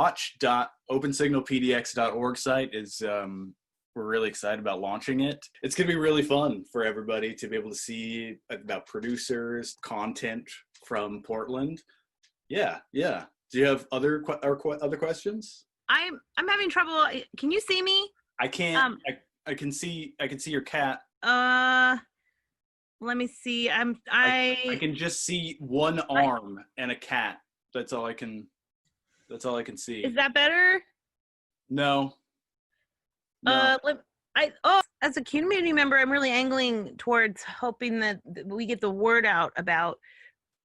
watch.opensignalpdx.org site is, we're really excited about launching it. It's going to be really fun for everybody to be able to see about producers, content from Portland. Yeah. Do you have other questions? I'm having trouble. Can you see me? I can't. I can see your cat. Let me see. I can just see one arm and a cat. That's all I can see. Is that better? No. As a community member, I'm really angling towards hoping that we get the word out about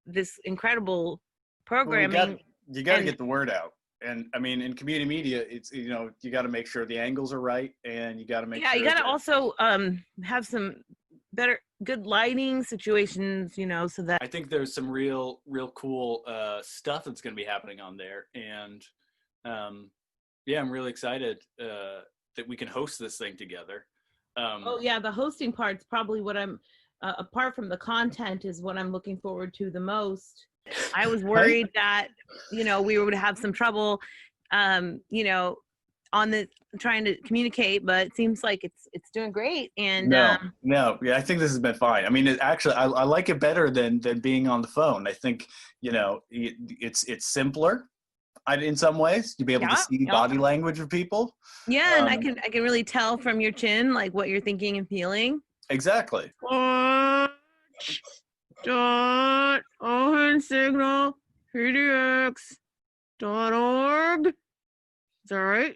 this incredible programming. You got to get the word out. And I mean, in community media, it's, you got to make sure the angles are right, and you got to make sure. Yeah, you got to also have some good lighting situations, so that. I think there's some real cool stuff that's going to be happening on there, and I'm really excited that we can host this thing together. The hosting part's probably what I'm, apart from the content, is what I'm looking forward to the most. I was worried that, we would have some trouble, on the trying to communicate, but it seems like it's doing great. And I think this has been fine. I mean, I like it better than being on the phone. I think, it's simpler. In some ways, you'll be able to see body language of people. Yeah, and I can really tell from your chin, like, what you're thinking and feeling. Exactly. Unsignalpdx.org. Is that right?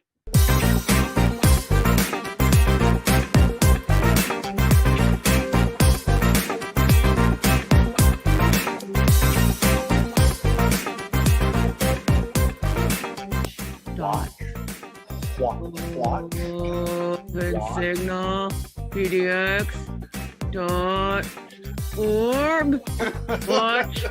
Unsignalpdx.org. Watch.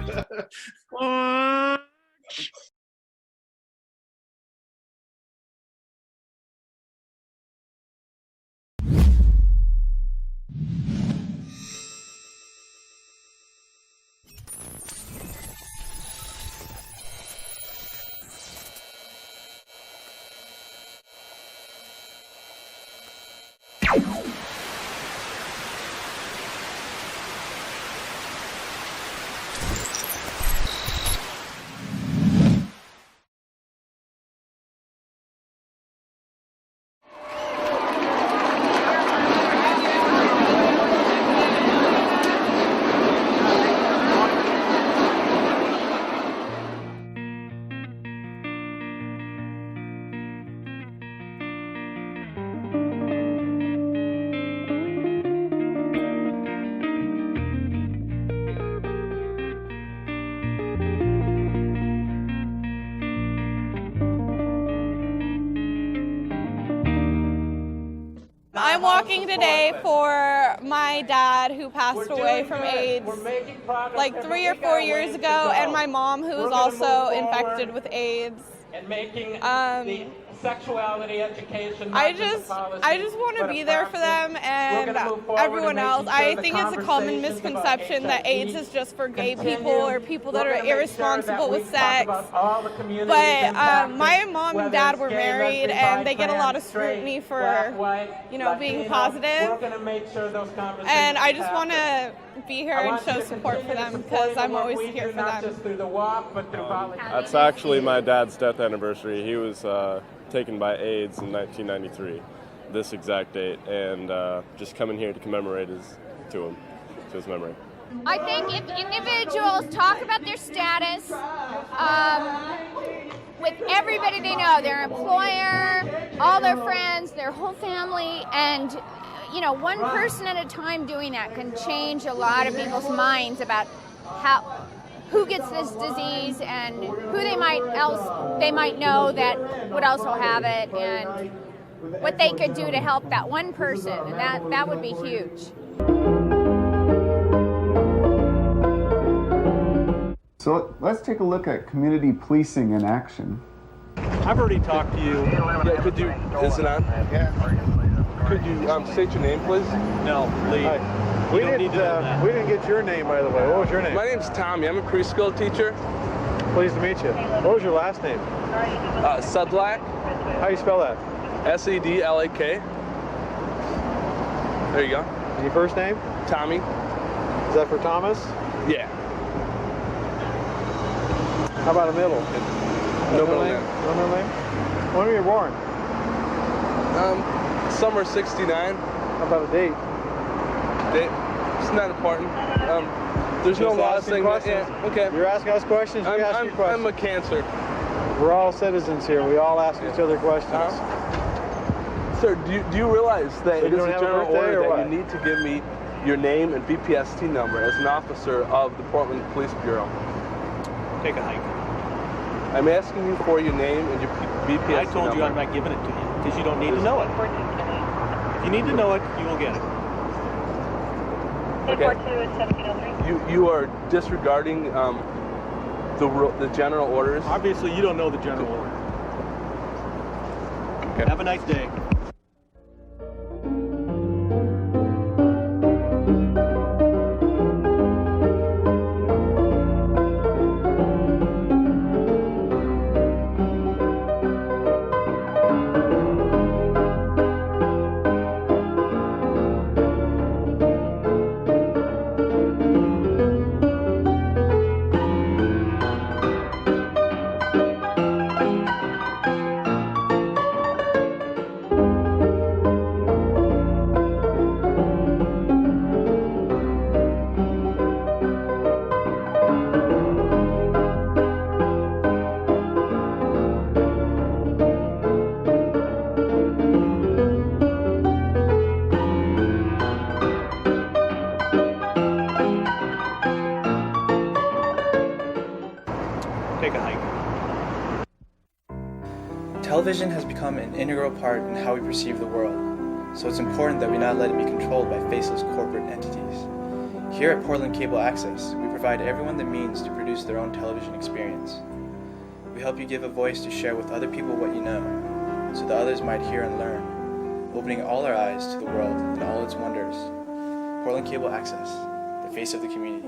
I'm walking today for my dad who passed away from AIDS like 3 or 4 years ago, and my mom who's also infected with AIDS. And making the sexuality education. I just want to be there for them and everyone else. I think it's a common misconception that AIDS is just for gay people or people that are irresponsible with sex. But my mom and dad were married, and they get a lot of scrutiny for, being positive. And I just want to be here and show support for them because I'm always here for them. That's actually my dad's death anniversary. He was taken by AIDS in 1993, this exact date, and just coming here to commemorate to his memory. I think if individuals talk about their status with everybody they know, their employer, all their friends, their whole family, and one person at a time doing that can change a lot of people's minds about who gets this disease and who they might know that would also have it, and what they could do to help that one person, and that would be huge. So let's take a look at community policing in action. I've already talked to you. Yeah, could you, is it on? Yeah. Could you state your name, please? No, Lee. Hi. We didn't get your name, by the way. What was your name? My name's Tommy. I'm a preschool teacher. Pleased to meet you. What was your last name? Sedlak. How do you spell that? S-E-D-L-A-K. There you go. And your first name? Tommy. Is that for Thomas? Yeah. How about a middle? No middle name. No middle name? When were you born? Summer '69. How about a date? Date? It's not important. There's no law saying that. Yeah, okay. You're asking us questions, we ask you questions. I'm a Cancer. We're all citizens here. We all ask each other questions. Sir, do you realize that it is a general order that what? you need to give me your name and BPST number as an officer of the Portland Police Bureau? Take a hike. I'm asking you for your name and your BPST number. I told you I'm not giving it to you because you don't need to know it. If you need to know it, you will get it. Okay. You are disregarding the general orders? Obviously, you don't know the general order. Okay. Have a nice day. Take a hike. Television has become an integral part in how we perceive the world, so it's important that we not let it be controlled by faceless corporate entities. Here at Portland Cable Access, we provide everyone the means to produce their own television experience. We help you give a voice to share with other people what you know, so that others might hear and learn, opening all our eyes to the world and all its wonders. Portland Cable Access, the face of the community.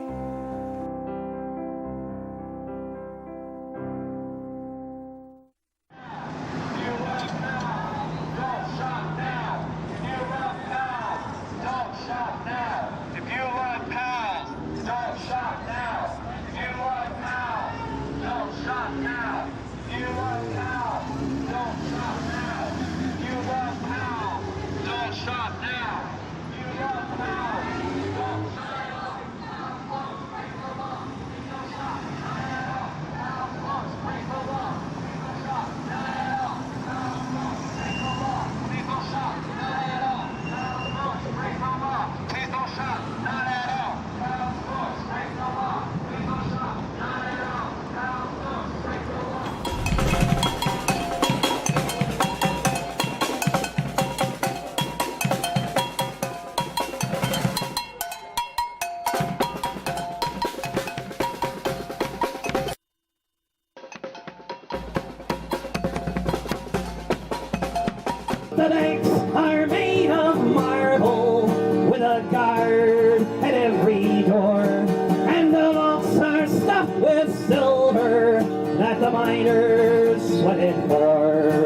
The decks are made of marble with a guard at every door, and the vaults are stuffed with silver that the miners sweated for.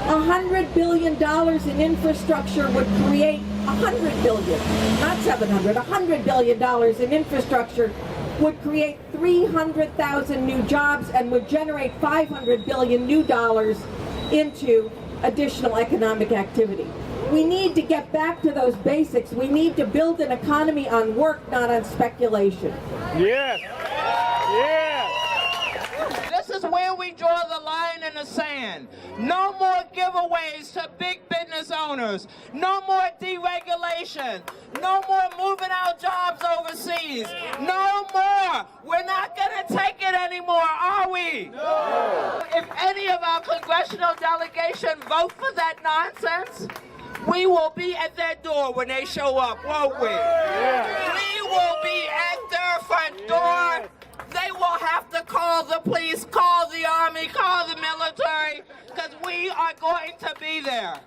$100 billion in infrastructure would create $100 billion, not 700, $100 billion in infrastructure would create 300,000 new jobs and would generate $500 billion new dollars into additional economic activity. We need to get back to those basics. We need to build an economy on work, not on speculation. Yes. Yes. This is where we draw the line in the sand. No more giveaways to big business owners. No more deregulation. No more moving our jobs overseas. No more. We're not going to take it anymore, are we? No. If any of our congressional delegation vote for that nonsense, we will be at their door when they show up, won't we? Yeah. We will be at their front door. They will have to call the police, call the army, call the military, because we are going to be there.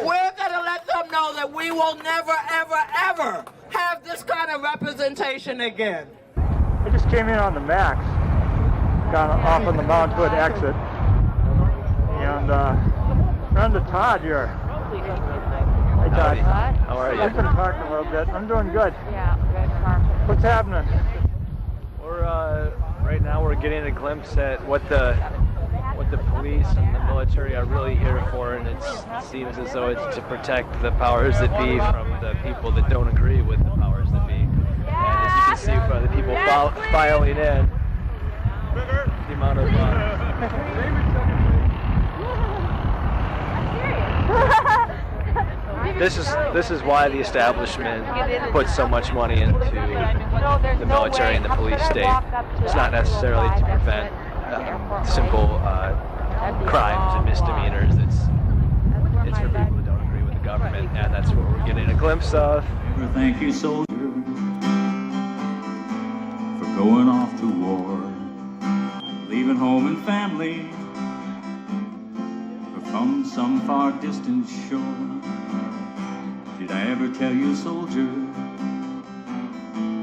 We're going to let them know that we will never, ever, ever have this kind of representation again. I just came in on the Max. kind of off on the Mount Hood exit. And run to Todd here. Hey Todd. How are you? I've been talking a little bit. I'm doing good. Yeah, good. What's happening? We're right now we're getting a glimpse at what the police and the military are really here for, and it seems as though it's to protect the powers that be from the people that don't agree with the powers that be. And as you can see by the people filing in, the amount of this is why the establishment puts so much money into the military and the police state. It's not necessarily to prevent simple crimes and misdemeanors. It's for people that don't agree with the government, and that's what we're getting a glimpse of. Thank you, soldier, for going off to war, leaving home and family, from some far distant shore. Did I ever tell you, soldier,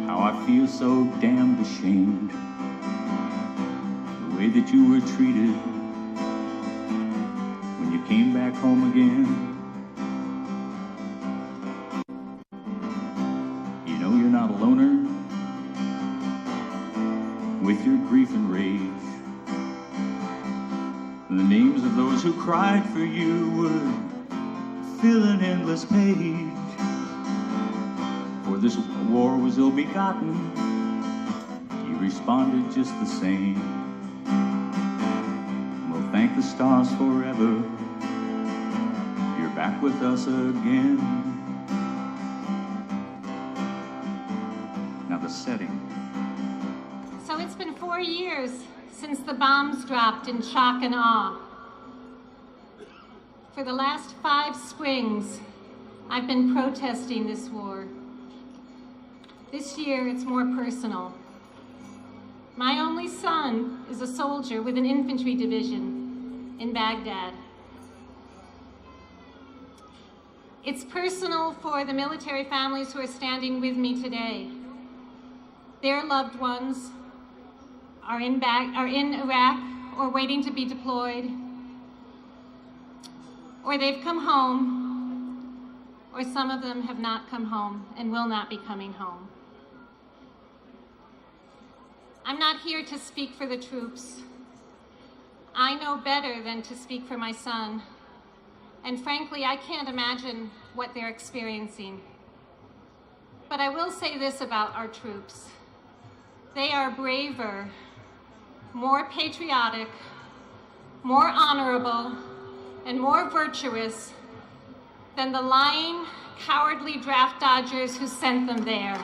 how I feel so damned ashamed? The way that you were treated when you came back home again. You know you're not a loner with your grief and rage. The names of those who cried for you would fill an endless page. For this war was ill-begotten, you responded just the same. Well, thank the stars forever, you're back with us again. Now the setting. So it's been 4 years since the bombs dropped in shock and awe. For the last 5 springs, I've been protesting this war. This year, it's more personal. My only son is a soldier with an infantry division in Baghdad. It's personal for the military families who are standing with me today. Their loved ones are in Iraq or waiting to be deployed, or they've come home, or some of them have not come home and will not be coming home. I'm not here to speak for the troops. I know better than to speak for my son, and frankly, I can't imagine what they're experiencing. But I will say this about our troops. They are braver, more patriotic, more honorable, and more virtuous than the lying, cowardly draft dodgers who sent them there.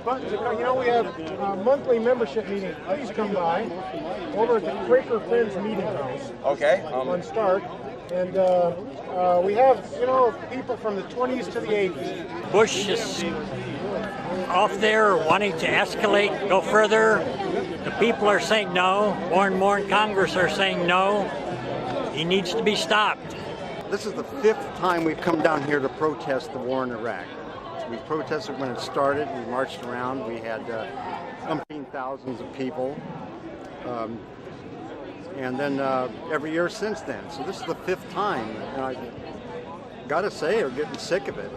But, we have a monthly membership meeting. Please come by over at the Quaker Friends Meeting House. Okay. On Stark. And we have, people from the 20s to the 80s. Bush is off there wanting to escalate, go further. The people are saying no. More and more in Congress are saying no. He needs to be stopped. This is the 5th time we've come down here to protest the war in Iraq. We protested when it started. We marched around. We had umpteen thousands of people. And then every year since then. So this is the 5th time. And I gotta say, we're getting sick of it.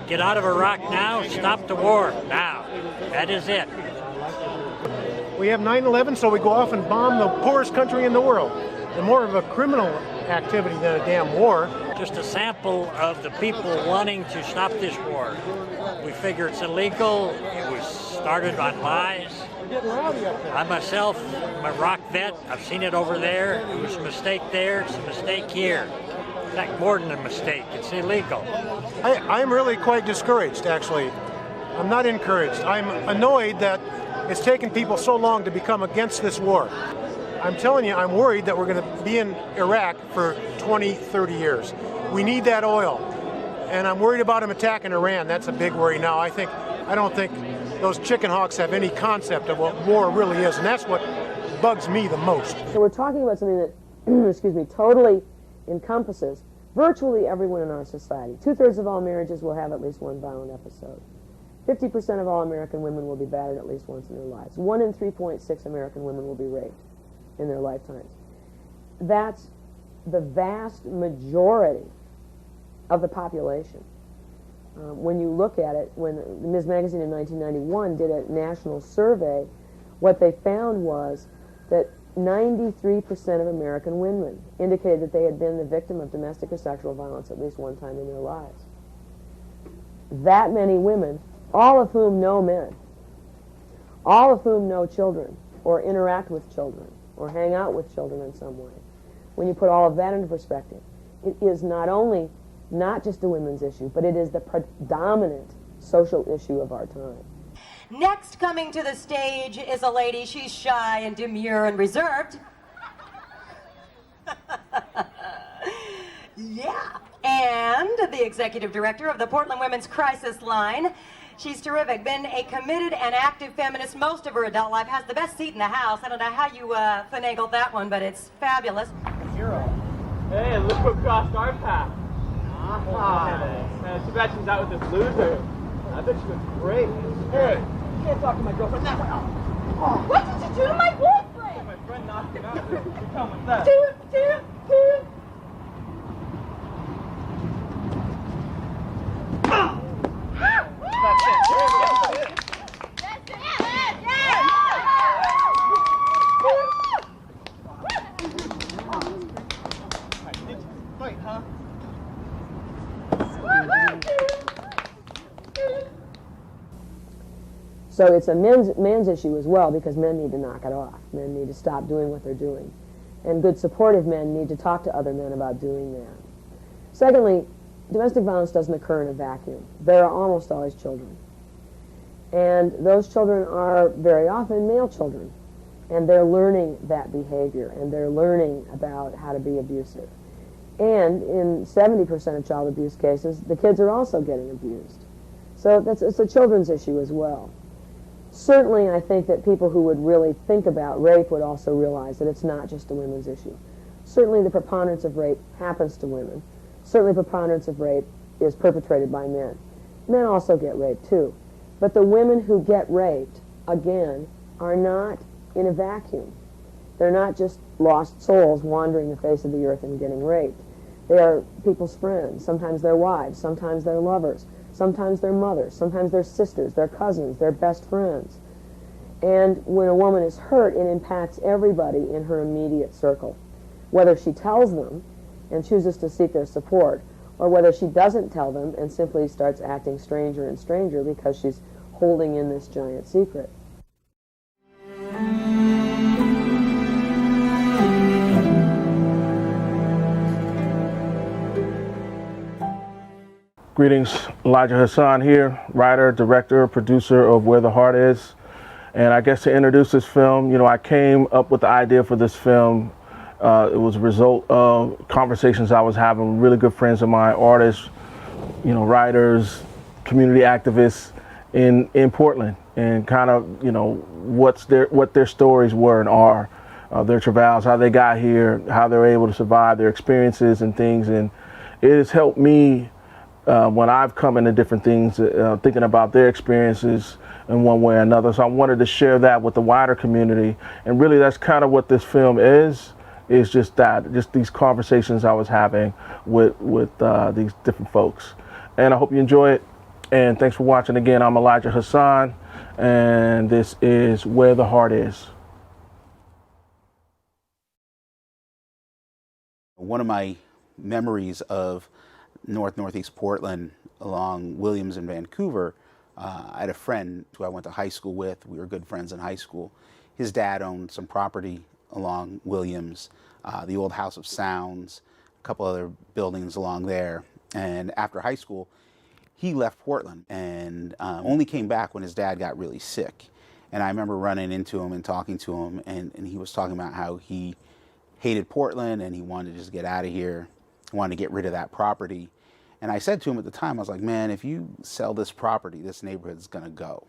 Get out of Iraq now. Stop the war now. That is it. We have 9/11, so we go off and bomb the poorest country in the world. And more of a criminal activity than a damn war. Just a sample of the people wanting to stop this war. We figure it's illegal. It was started on lies. I myself am a Iraq vet. I've seen it over there. It was a mistake there. It's a mistake here. In fact, more than a mistake. It's illegal. I'm really quite discouraged, actually. I'm not encouraged. I'm annoyed that it's taken people so long to become against this war. I'm telling you, I'm worried that we're going to be in Iraq for 20, 30 years. We need that oil. And I'm worried about them attacking Iran. That's a big worry now. I don't think those chicken hawks have any concept of what war really is. And that's what bugs me the most. So we're talking about something that, totally encompasses virtually everyone in our society. 2/3 of all marriages will have at least one violent episode. 50% of all American women will be battered at least once in their lives. 1 in 3.6 American women will be raped in their lifetimes. That's the vast majority of the population. When you look at it, when Ms. Magazine in 1991 did a national survey, what they found was that 93% of American women indicated that they had been the victim of domestic or sexual violence at least one time in their lives. That many women, all of whom know men, all of whom know children or interact with children or hang out with children in some way. When you put all of that into perspective, it is not just a women's issue, but it is the predominant social issue of our time. Next coming to the stage is a lady. She's shy and demure and reserved. Yeah. And the executive director of the Portland Women's Crisis Line. She's terrific. Been a committed and active feminist most of her adult life. Has the best seat in the house. I don't know how you finagled that one, but it's fabulous. Hey, look what crossed our path. Man, too bad she's out with this loser. I bet she was great. Hey, you can't talk to my girlfriend that way. Oh. What did you do to my boyfriend? My friend knocked him out. You come with that. That's it. Fight, huh? So it's a man's issue as well, because men need to knock it off. Men need to stop doing what they're doing. And good supportive men need to talk to other men about doing that. Secondly, domestic violence doesn't occur in a vacuum. There are almost always children. And those children are very often male children. And they're learning that behavior, and they're learning about how to be abusive. And in 70% of child abuse cases, the kids are also getting abused. So it's a children's issue as well. Certainly, I think that people who would really think about rape would also realize that it's not just a women's issue. Certainly, the preponderance of rape happens to women. Certainly, preponderance of rape is perpetrated by men. Men also get raped, too. But the women who get raped, again, are not in a vacuum. They're not just lost souls wandering the face of the earth and getting raped. They are people's friends. Sometimes they're wives. Sometimes they're lovers. Sometimes they're mothers. Sometimes they're sisters, their cousins, their best friends. And when a woman is hurt, it impacts everybody in her immediate circle. Whether she tells them and chooses to seek their support, or whether she doesn't tell them and simply starts acting stranger and stranger because she's holding in this giant secret. Greetings, Elijah Hassan here, writer, director, producer of Where the Heart Is. And I guess to introduce this film, I came up with the idea for this film. It was a result of conversations I was having with really good friends of mine, artists, writers, community activists in Portland, and kind of, what their stories were and are, their travails, how they got here, how they're able to survive, their experiences and things. And it has helped me when I've come into different things, thinking about their experiences in one way or another. So I wanted to share that with the wider community. And really that's kind of what this film is just these conversations I was having with these different folks. And I hope you enjoy it. And thanks for watching again. I'm Elijah Hassan, and this is Where the Heart Is. One of my memories of Northeast Portland along Williams and Vancouver, I had a friend who I went to high school with. We were good friends in high school. His dad owned some property along Williams, the old House of Sounds, a couple other buildings along there. And after high school, he left Portland and only came back when his dad got really sick. And I remember running into him and talking to him, and he was talking about how he hated Portland and he wanted to just get out of here, wanted to get rid of that property. And I said to him at the time, I was like, man, if you sell this property, this neighborhood's gonna go.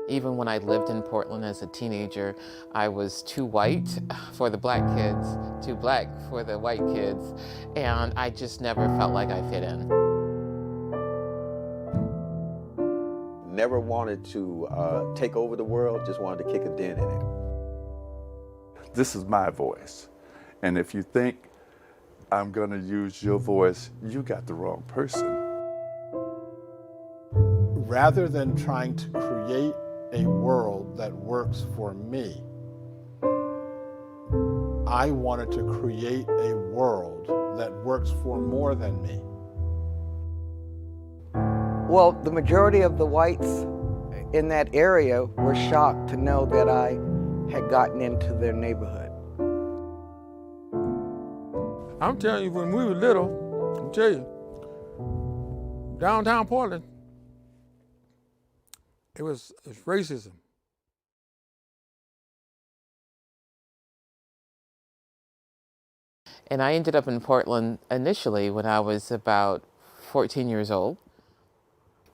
Even when I lived in Portland as a teenager, I was too white for the black kids, too black for the white kids, and I just never felt like I fit in. Never wanted to take over the world, just wanted to kick a dent in it. This is my voice, and if you think I'm going to use your voice, you got the wrong person. Rather than trying to create a world that works for me, I wanted to create a world that works for more than me. Well, the majority of the whites in that area were shocked to know that I had gotten into their neighborhood. I'm telling you, when we were little, I'm telling you, downtown Portland, it was racism. And I ended up in Portland initially when I was about 14 years old.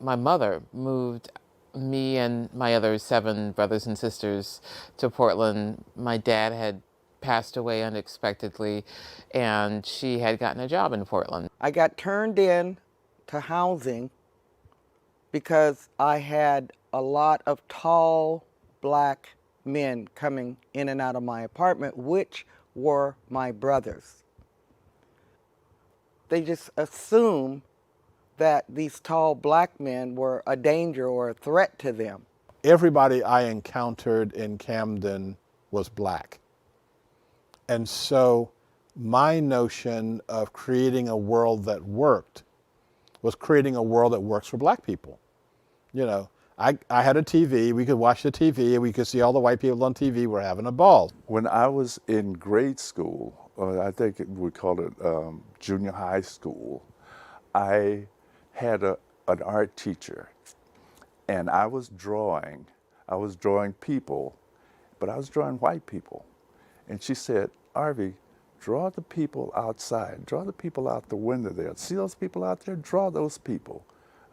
My mother moved me and my other 7 brothers and sisters to Portland. My dad had passed away unexpectedly, and she had gotten a job in Portland. I got turned in to housing because I had a lot of tall black men coming in and out of my apartment, which were my brothers. They just assumed that these tall black men were a danger or a threat to them. Everybody I encountered in Camden was black. And so my notion of creating a world that worked was creating a world that works for black people. I had a TV, we could watch the TV, and we could see all the white people on TV were having a ball. When I was in grade school, or I think we called it junior high school, I had an art teacher, and I was drawing people, but I was drawing white people. And she said, Arvie, draw the people outside, draw the people out the window there. See those people out there? Draw those people.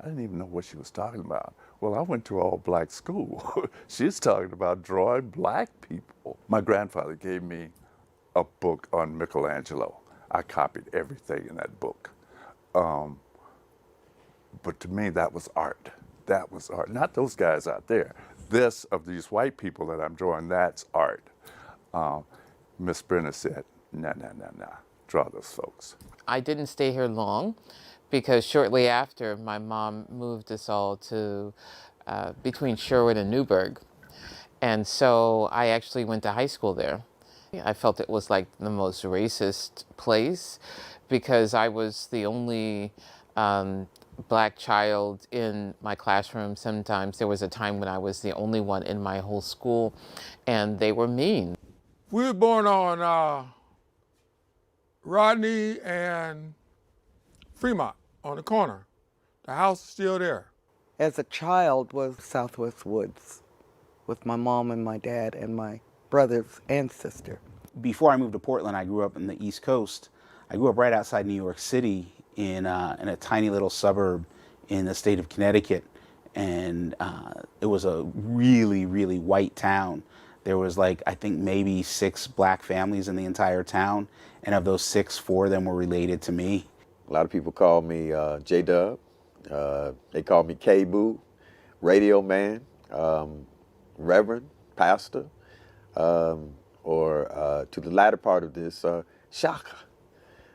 I didn't even know what she was talking about. Well, I went to an all-black school. She's talking about drawing black people. My grandfather gave me a book on Michelangelo. I copied everything in that book. But to me, that was art. That was art. Not those guys out there. This, of these white people that I'm drawing, that's art. Miss Brenner said, nah, draw those folks. I didn't stay here long because shortly after, my mom moved us all to between Sherwood and Newburgh. And so I actually went to high school there. I felt it was like the most racist place because I was the only black child in my classroom. Sometimes there was a time when I was the only one in my whole school, and they were mean. We were born on Rodney and Fremont on the corner. The house is still there. As a child was Southwest Woods with my mom and my dad and my brothers and sister. Before I moved to Portland, I grew up in the East Coast. I grew up right outside New York City in a tiny little suburb in the state of Connecticut. And it was a really, really white town. There was like, I think maybe 6 black families in the entire town. And of those 6, 4 of them were related to me. A lot of people call me J-Dub. They call me K-Boo, Radio Man, Reverend, Pastor, or to the latter part of this, Shaka.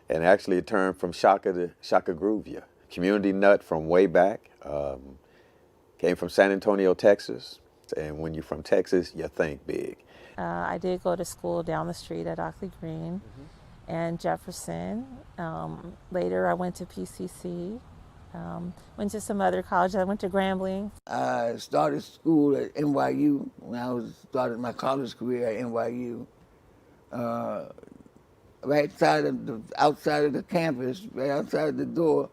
And actually it turned from Shaka to Shaka Groovia. Community nut from way back. Came from San Antonio, Texas. And when you're from Texas, you think big. I did go to school down the street at Ockley Green and Jefferson. Later I went to PCC. Went to some other colleges. I went to Grambling. I started school at NYU when I started my college career at NYU. Right outside of the campus, right outside the door,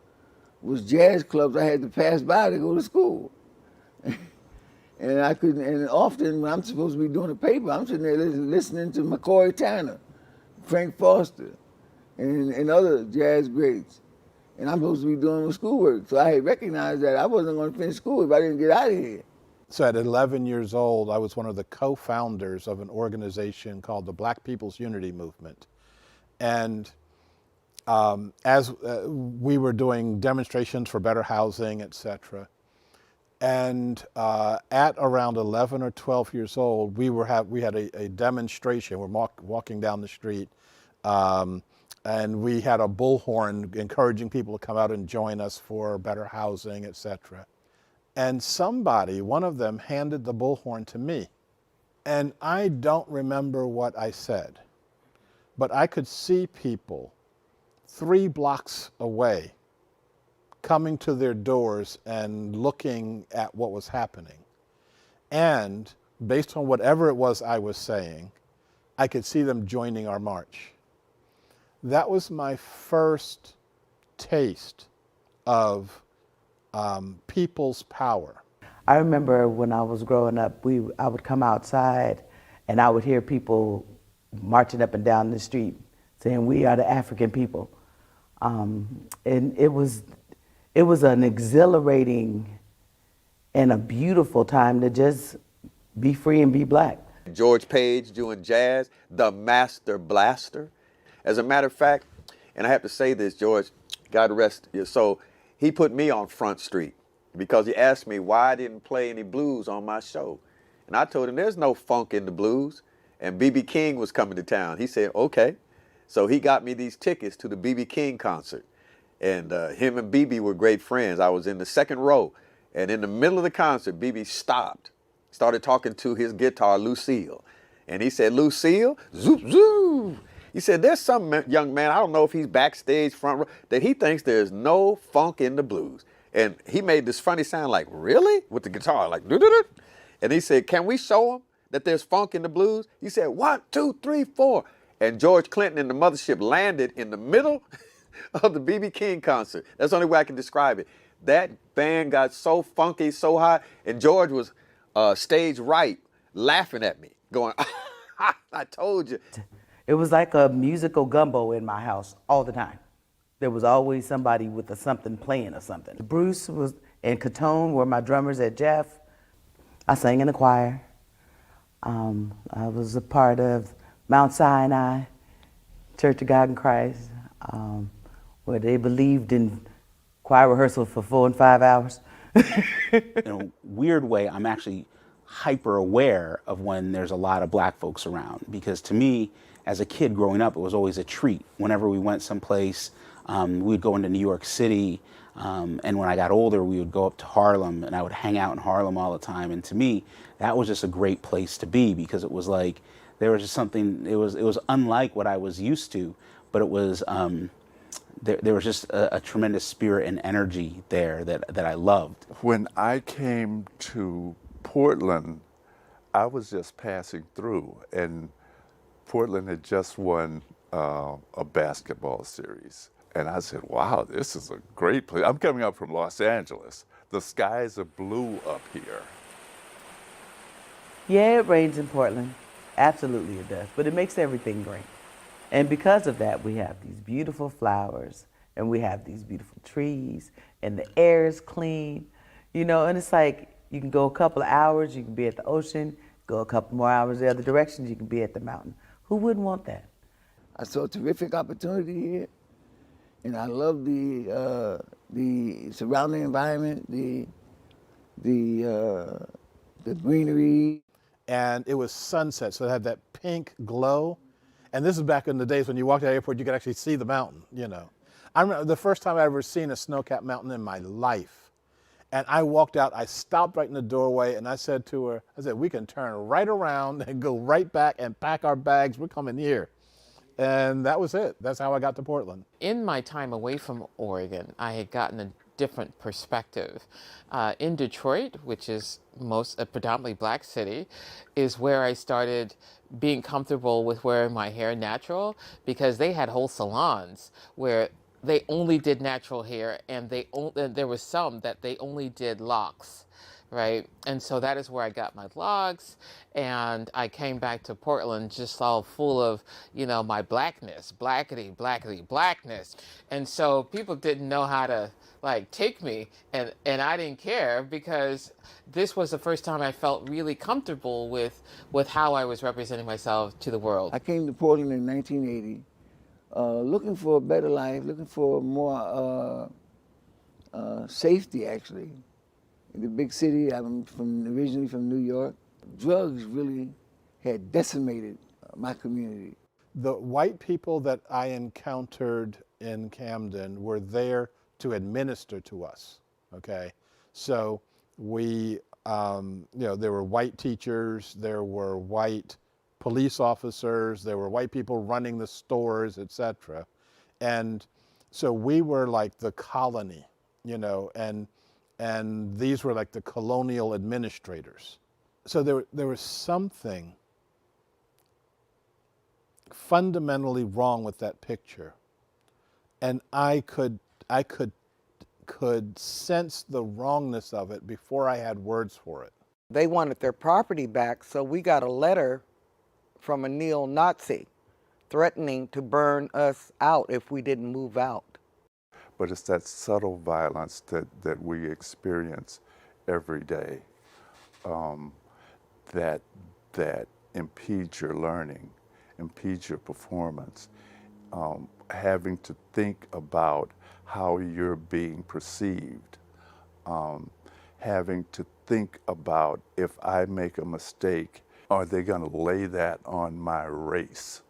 was jazz clubs I had to pass by to go to school. And I couldn't. And often when I'm supposed to be doing a paper, I'm sitting there listening to McCoy Tanner, Frank Foster, and other jazz greats. And I'm supposed to be doing my schoolwork. So I had recognized that I wasn't going to finish school if I didn't get out of here. So at 11 years old, I was one of the co-founders of an organization called the Black People's Unity Movement. And as we were doing demonstrations for better housing, et cetera. And at around 11 or 12 years old, we had a demonstration. We're walking down the street. And we had a bullhorn encouraging people to come out and join us for better housing, et cetera. And somebody, one of them, handed the bullhorn to me. And I don't remember what I said, but I could see people 3 blocks away coming to their doors and looking at what was happening. And based on whatever it was I was saying, I could see them joining our march. That was my first taste of people's power. I remember when I was growing up, I would come outside and I would hear people marching up and down the street saying, "We are the African people." And it was an exhilarating and a beautiful time to just be free and be black. George Page doing jazz, the master blaster. As a matter of fact, and I have to say this, George, God rest your soul, he put me on Front Street because he asked me why I didn't play any blues on my show. And I told him there's no funk in the blues. And B.B. King was coming to town. He said, okay. So he got me these tickets to the B.B. King concert. And him and B.B. were great friends. I was in the second row. And in the middle of the concert, B.B. stopped, started talking to his guitar, Lucille. And he said, "Lucille, zoop, zoop." He said, "There's some young man, I don't know if he's backstage, front row, that he thinks there's no funk in the blues." And he made this funny sound like, "Really?" with the guitar, like, doo-doo-doo. And he said, "Can we show him that there's funk in the blues?" He said, 1, 2, 3, 4. And George Clinton and the Mothership landed in the middle of the B.B. King concert. That's the only way I can describe it. That band got so funky, so high, and George was stage right, laughing at me, going, "I told you." It was like a musical gumbo in my house all the time. There was always somebody with something playing or something. Bruce and Catone were my drummers at Jeff. I sang in the choir. I was a part of Mount Sinai, Church of God in Christ, where they believed in choir rehearsal for 4 and 5 hours. In a weird way, I'm actually hyper aware of when there's a lot of black folks around, because to me, as a kid growing up, it was always a treat. Whenever we went someplace, we'd go into New York City, and when I got older, we would go up to Harlem, and I would hang out in Harlem all the time. And to me, that was just a great place to be, because it was like, there was just something, it was unlike what I was used to, but it was there was just a tremendous spirit and energy there that I loved. When I came to Portland, I was just passing through, and Portland had just won a basketball series. And I said, wow, this is a great place. I'm coming up from Los Angeles. The skies are blue up here. Yeah, it rains in Portland. Absolutely it does, but it makes everything great. And because of that, we have these beautiful flowers, and we have these beautiful trees, and the air is clean, you know, and it's like you can go a couple of hours, you can be at the ocean, go a couple more hours the other direction, you can be at the mountain. Who wouldn't want that? I saw a terrific opportunity here, and I love the surrounding environment, the greenery. And it was sunset, so it had that pink glow. And this is back in the days when you walked out of the airport, you could actually see the mountain, you know. I remember the first time I ever seen a snow-capped mountain in my life. And I walked out, I stopped right in the doorway, and I said to her, I said, we can turn right around and go right back and pack our bags, we're coming here. And that was it. That's how I got to Portland. In my time away from Oregon, I had gotten a different perspective. In Detroit, which is a predominantly black city, is where I started being comfortable with wearing my hair natural, because they had whole salons where they only did natural hair, and there was some that they only did locks, right? And so that is where I got my locks, and I came back to Portland just all full of, you know, my blackness, blackity, blackness. And so people didn't know how to like take me, and I didn't care, because this was the first time I felt really comfortable with how I was representing myself to the world. I came to Portland in 1980, looking for a better life, looking for more safety, actually. In the big city, I'm originally from New York. Drugs really had decimated my community. The white people that I encountered in Camden were there to administer to us, okay? So we, you know, there were white teachers, there were white police officers, there were white people running the stores, etc. And so we were like the colony, you know, and these were like the colonial administrators. So there was something fundamentally wrong with that picture. And I could sense the wrongness of it before I had words for it. They wanted their property back, so we got a letter from a neo-Nazi threatening to burn us out if we didn't move out. But it's that subtle violence that we experience every day that impedes your learning, impedes your performance. Having to think about how you're being perceived, having to think about, if I make a mistake, are they going to lay that on my race?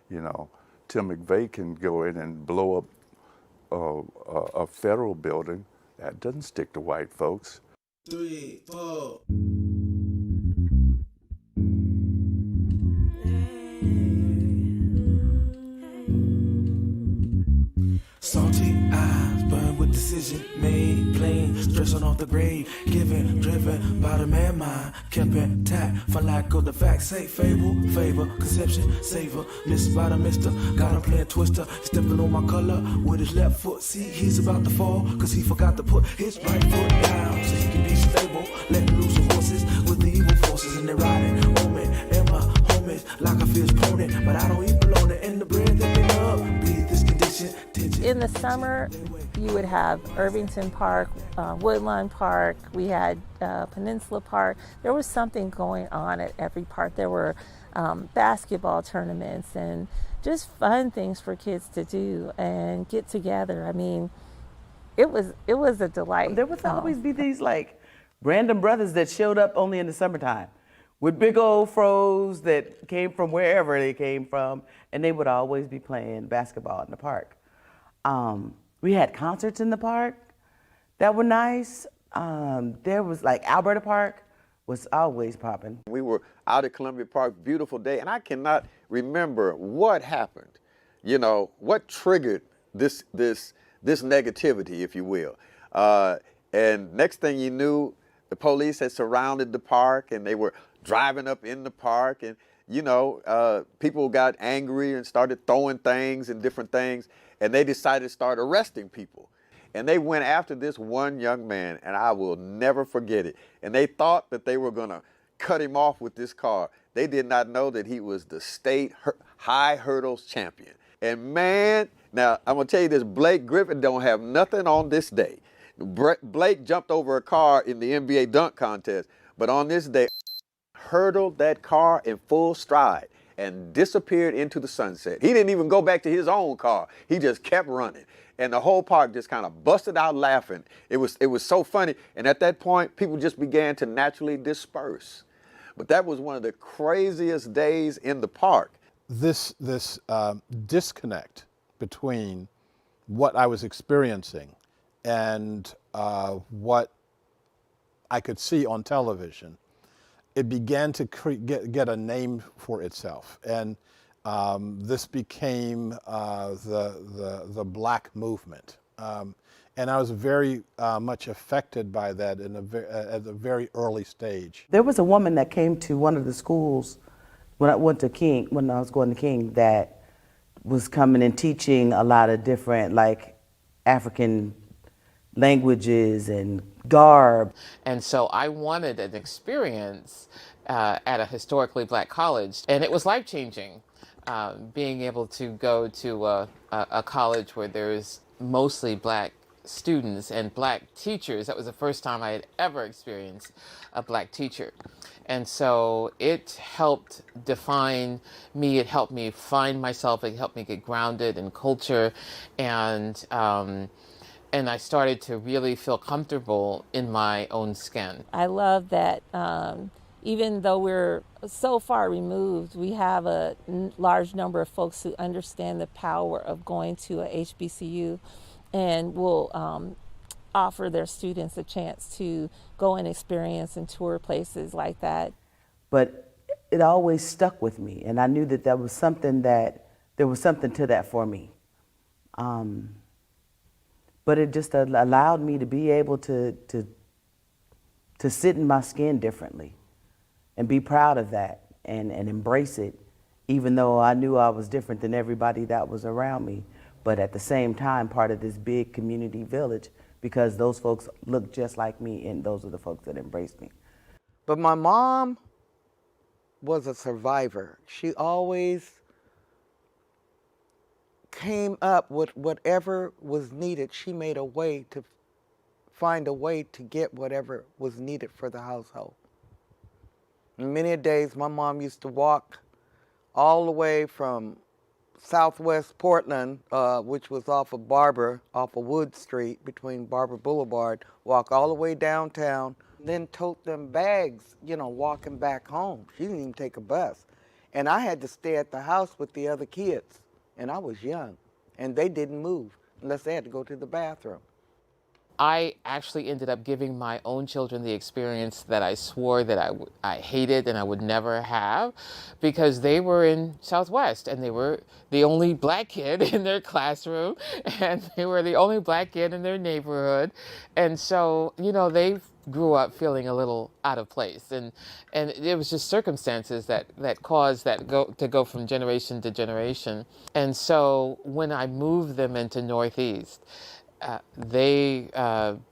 You know, Tim McVeigh can go in and blow up a federal building. That doesn't stick to white folks. 3, 4. Salty eyes burn with decision made plain, stressing off the grave, given, driven by the man mind, kept intact for lack of the facts. Say fable, favor, conception, savor, missed by the mister, got him playing twister, stepping on my color with his left foot. See, he's about to fall, cause he forgot to put his right foot down, so he can be stable, letting loose the horses with the evil forces, and they're riding on me and my homies like I feel opponent, but I don't eat bologna in the bread that they love. Breathe this condition. In the summer, you would have Irvington Park, Woodlawn Park, we had Peninsula Park. There was something going on at every park. There were basketball tournaments and just fun things for kids to do and get together. I mean, it was a delight. There would always be these like random brothers that showed up only in the summertime with big old fros that came from wherever they came from, and they would always be playing basketball in the park. We had concerts in the park that were nice. There was like Alberta Park was always popping. We were out at Columbia Park, beautiful day, and I cannot remember what happened. You know, what triggered this negativity, if you will. And next thing you knew, the police had surrounded the park, and they were driving up in the park, and people got angry and started throwing things and different things, and they decided to start arresting people. And they went after this one young man, and I will never forget it. And they thought that they were going to cut him off with this car. They did not know that he was the state high hurdles champion. And man, now I'm going to tell you this, Blake Griffin don't have nothing on this day. Blake jumped over a car in the NBA dunk contest, but on this day, hurdled that car in full stride and disappeared into the sunset. He didn't even go back to his own car. He just kept running. And the whole park just kind of busted out laughing. It was so funny. And at that point, people just began to naturally disperse. But that was one of the craziest days in the park. This disconnect between what I was experiencing and what I could see on television, it began to get a name for itself. And this became the Black movement. And I was very much affected by that at a very early stage. There was a woman that came to one of the schools when I was going to King, that was coming and teaching a lot of different African languages and garb. And so I wanted an experience at a historically Black college, and it was life-changing. Being able to go to a college where there's mostly Black students and Black teachers. That was the first time I had ever experienced a Black teacher. And so it helped define me, it helped me find myself, it helped me get grounded in culture, and I started to really feel comfortable in my own skin. I love that even though we're so far removed, we have a large number of folks who understand the power of going to a HBCU and will offer their students a chance to go and experience and tour places like that. But it always stuck with me, and I knew that there was something to that for me. But it just allowed me to be able to sit in my skin differently and be proud of that and embrace it, even though I knew I was different than everybody that was around me, but at the same time part of this big community village, because those folks look just like me, and those are the folks that embraced me. But my mom was a survivor. She always came up with whatever was needed. She made a way to find a way to get whatever was needed for the household. And many a days my mom used to walk all the way from Southwest Portland, which was off of Wood Street between Barber Boulevard, walk all the way downtown, then tote them bags, walking back home. She didn't even take a bus. And I had to stay at the house with the other kids. And I was young, and they didn't move unless they had to go to the bathroom. I actually ended up giving my own children the experience that I swore that I hated and I would never have, because they were in Southwest and they were the only Black kid in their classroom and they were the only Black kid in their neighborhood. And so, they grew up feeling a little out of place, and it was just circumstances that caused that to go from generation to generation. And so when I moved them into Northeast, they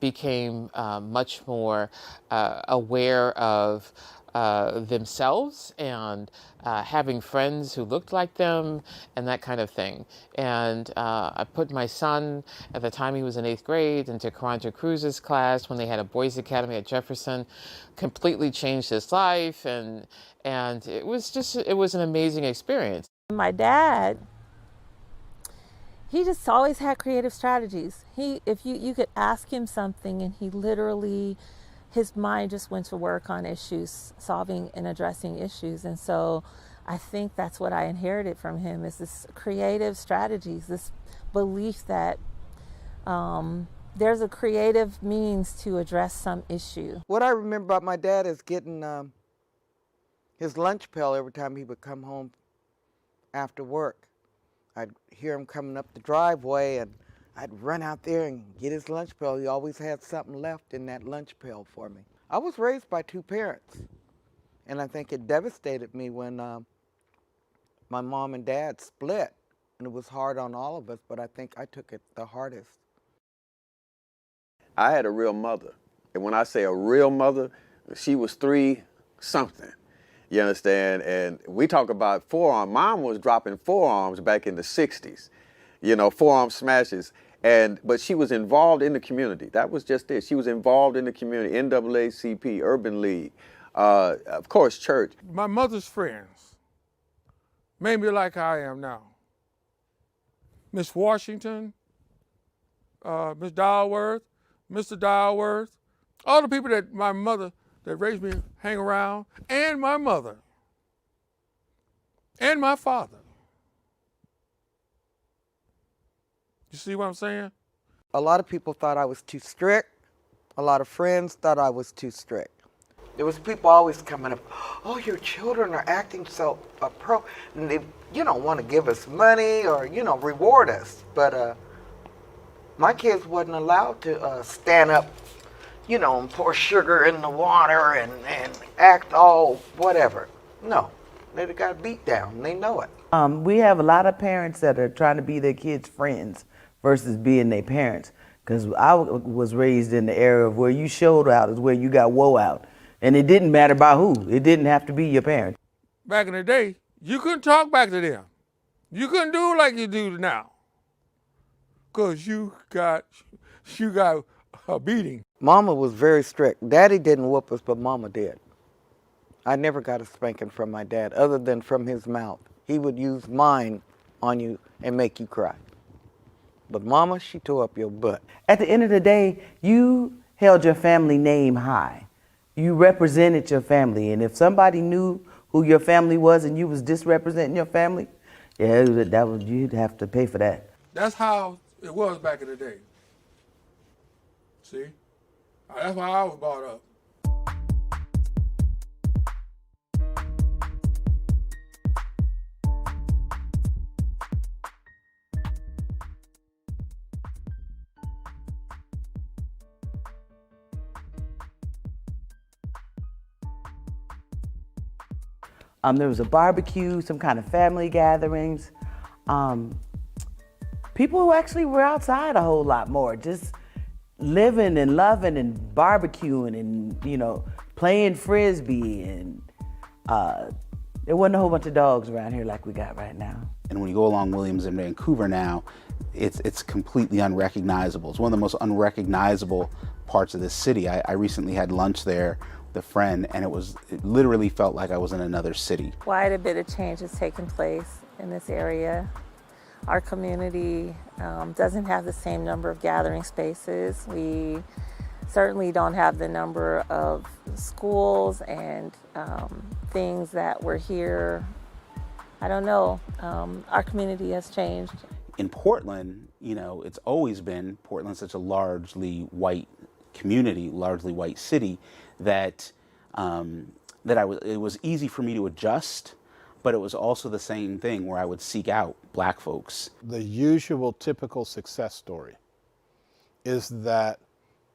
became much more aware of themselves and having friends who looked like them and that kind of thing. And I put my son, at the time he was in 8th grade, into Karanja Cruz's class when they had a boys' academy at Jefferson. Completely changed his life, and it was an amazing experience. My dad, he just always had creative strategies. If you could ask him something, and he literally, his mind just went to work on issues, solving and addressing issues. And so I think that's what I inherited from him, is this creative strategies, this belief that there's a creative means to address some issue. What I remember about my dad is getting his lunch pail every time he would come home after work. I'd hear him coming up the driveway, and I'd run out there and get his lunch pail. He always had something left in that lunch pail for me. I was raised by two parents, and I think it devastated me when my mom and dad split, and it was hard on all of us, but I think I took it the hardest. I had a real mother. And when I say a real mother, she was 3 something. You understand? And we talk about forearm. Mom was dropping forearms back in the 60s, you know, forearm smashes. But she was involved in the community. That was just it. She was involved in the community, NAACP, Urban League, of course, church. My mother's friends made me like I am now. Miss Washington, Miss Dialworth, Mr. Dialworth, all the people that my mother that raised me hang around, and my mother, and my father. You see what I'm saying? A lot of people thought I was too strict. A lot of friends thought I was too strict. There was people always coming up, oh, your children are acting so and they, want to give us money or, reward us. But my kids wasn't allowed to stand up, and pour sugar in the water and act all whatever. No, they got beat down. They know it. We have a lot of parents that are trying to be their kids' friends versus being their parents. Because I was raised in the era of where you showed out is where you got woe out. And it didn't matter by who. It didn't have to be your parents. Back in the day, you couldn't talk back to them. You couldn't do it like you do now. Because you got a beating. Mama was very strict. Daddy didn't whoop us, but Mama did. I never got a spanking from my dad other than from his mouth. He would use mine on you and make you cry. But Mama, she tore up your butt. At the end of the day, you held your family name high. You represented your family. And if somebody knew who your family was and you was disrepresenting your family, you'd have to pay for that. That's how it was back in the day. See? That's how I was brought up. There was a barbecue, some kind of family gatherings. People who actually were outside a whole lot more, just living and loving and barbecuing and, playing Frisbee. And there wasn't a whole bunch of dogs around here like we got right now. And when you go along Williams and Vancouver now, it's completely unrecognizable. It's one of the most unrecognizable parts of this city. I recently had lunch there with a friend, and it literally felt like I was in another city. Quite a bit of change has taken place in this area. Our community doesn't have the same number of gathering spaces. We certainly don't have the number of schools and things that were here. I don't know. Our community has changed. In Portland, it's always been, Portland's such a largely white community, largely white city, that it was easy for me to adjust, but it was also the same thing where I would seek out black folks. The usual typical success story is that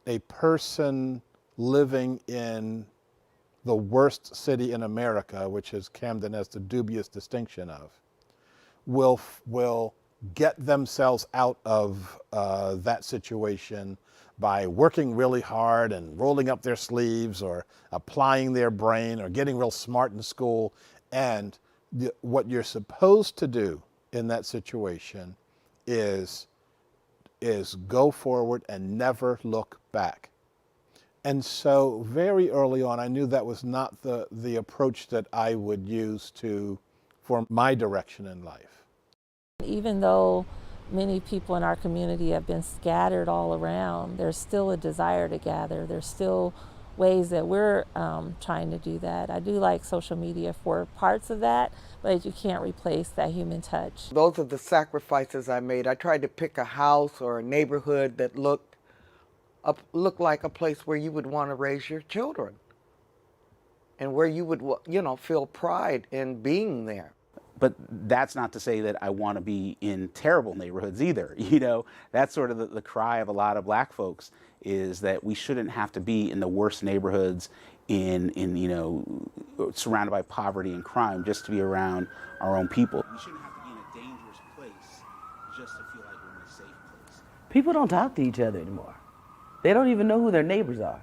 a person living in the worst city in America, which is Camden has the dubious distinction of, will get themselves out of that situation by working really hard and rolling up their sleeves or applying their brain or getting real smart in school. And what you're supposed to do in that situation is go forward and never look back. And so very early on, I knew that was not the approach that I would use for my direction in life. Even though many people in our community have been scattered all around, there's still a desire to gather. There's still ways that we're trying to do that. I do like social media for parts of that, but you can't replace that human touch. Those are the sacrifices I made. I tried to pick a house or a neighborhood that looked like a place where you would want to raise your children and where you would, feel pride in being there. But that's not to say that I want to be in terrible neighborhoods either. You know, that's sort of the cry of a lot of black folks, is that we shouldn't have to be in the worst neighborhoods in you know, surrounded by poverty and crime just to be around our own people. We shouldn't have to be in a dangerous place just to feel like we're in a safe place. People don't talk to each other anymore. They don't even know who their neighbors are,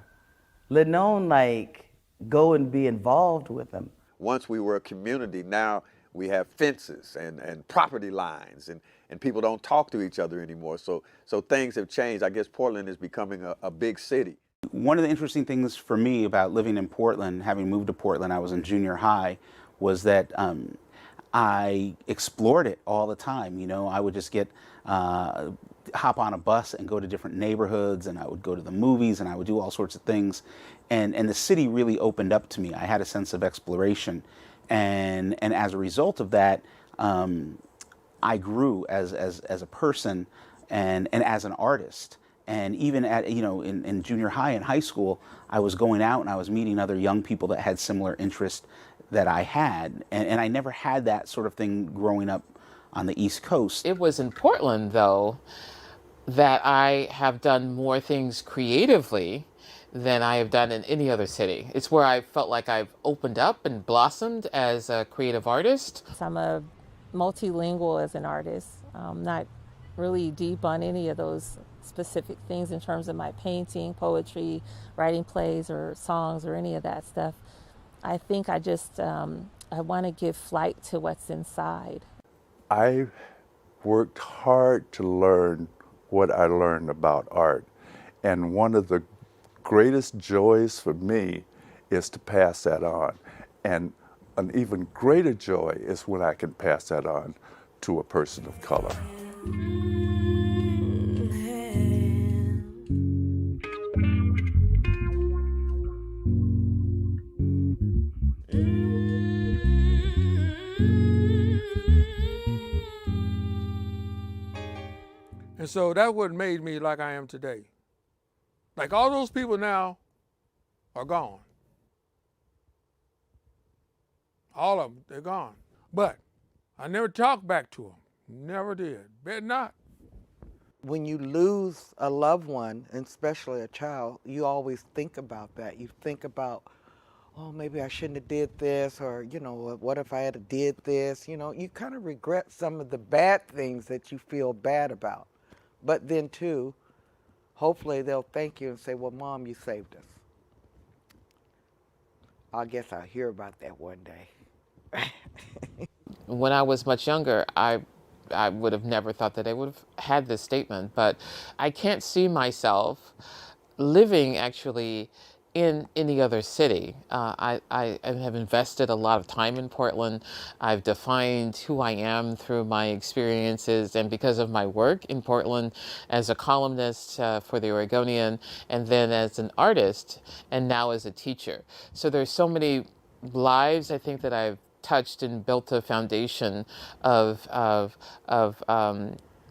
let alone like go and be involved with them. Once we were a community, now we have fences and property lines, and people don't talk to each other anymore. So things have changed. I guess Portland is becoming a big city. One of the interesting things for me about living in Portland, having moved to Portland, I was in junior high, was that I explored it all the time. You know, I would just get hop on a bus and go to different neighborhoods, and I would go to the movies, and I would do all sorts of things. And the city really opened up to me. I had a sense of exploration. And as a result of that, I grew as a person and as an artist. And even at, you know, in junior high and high school, I was going out and I was meeting other young people that had similar interests that I had. And I never had that sort of thing growing up on the East Coast. It was in Portland, though, that I have done more things creatively than I have done in any other city. It's where I felt like I've opened up and blossomed as a creative artist. I'm a multilingual as an artist. Not really deep on any of those specific things in terms of my painting, poetry, writing plays or songs or any of that stuff. I think I just, I want to give flight to what's inside. I worked hard to learn what I learned about art. And one of the greatest joys for me is to pass that on. And an even greater joy is when I can pass that on to a person of color. And so that's what made me like I am today. Like all those people now are gone. All of them, they're gone. But I never talked back to them. Never did. Bet not. When you lose a loved one, and especially a child, you always think about that. You think about, oh, maybe I shouldn't have did this, or, you know, what if I had did this? You know, you kind of regret some of the bad things that you feel bad about. But then, too, hopefully they'll thank you and say, well, Mom, you saved us. I guess I'll hear about that one day. When I was much younger, I would have never thought that I would have had this statement, but I can't see myself living actually in any other city. I have invested a lot of time in Portland. I've defined who I am through my experiences and because of my work in Portland as a columnist for the Oregonian, and then as an artist, and now as a teacher. So there's so many lives I think that I've touched and built a foundation of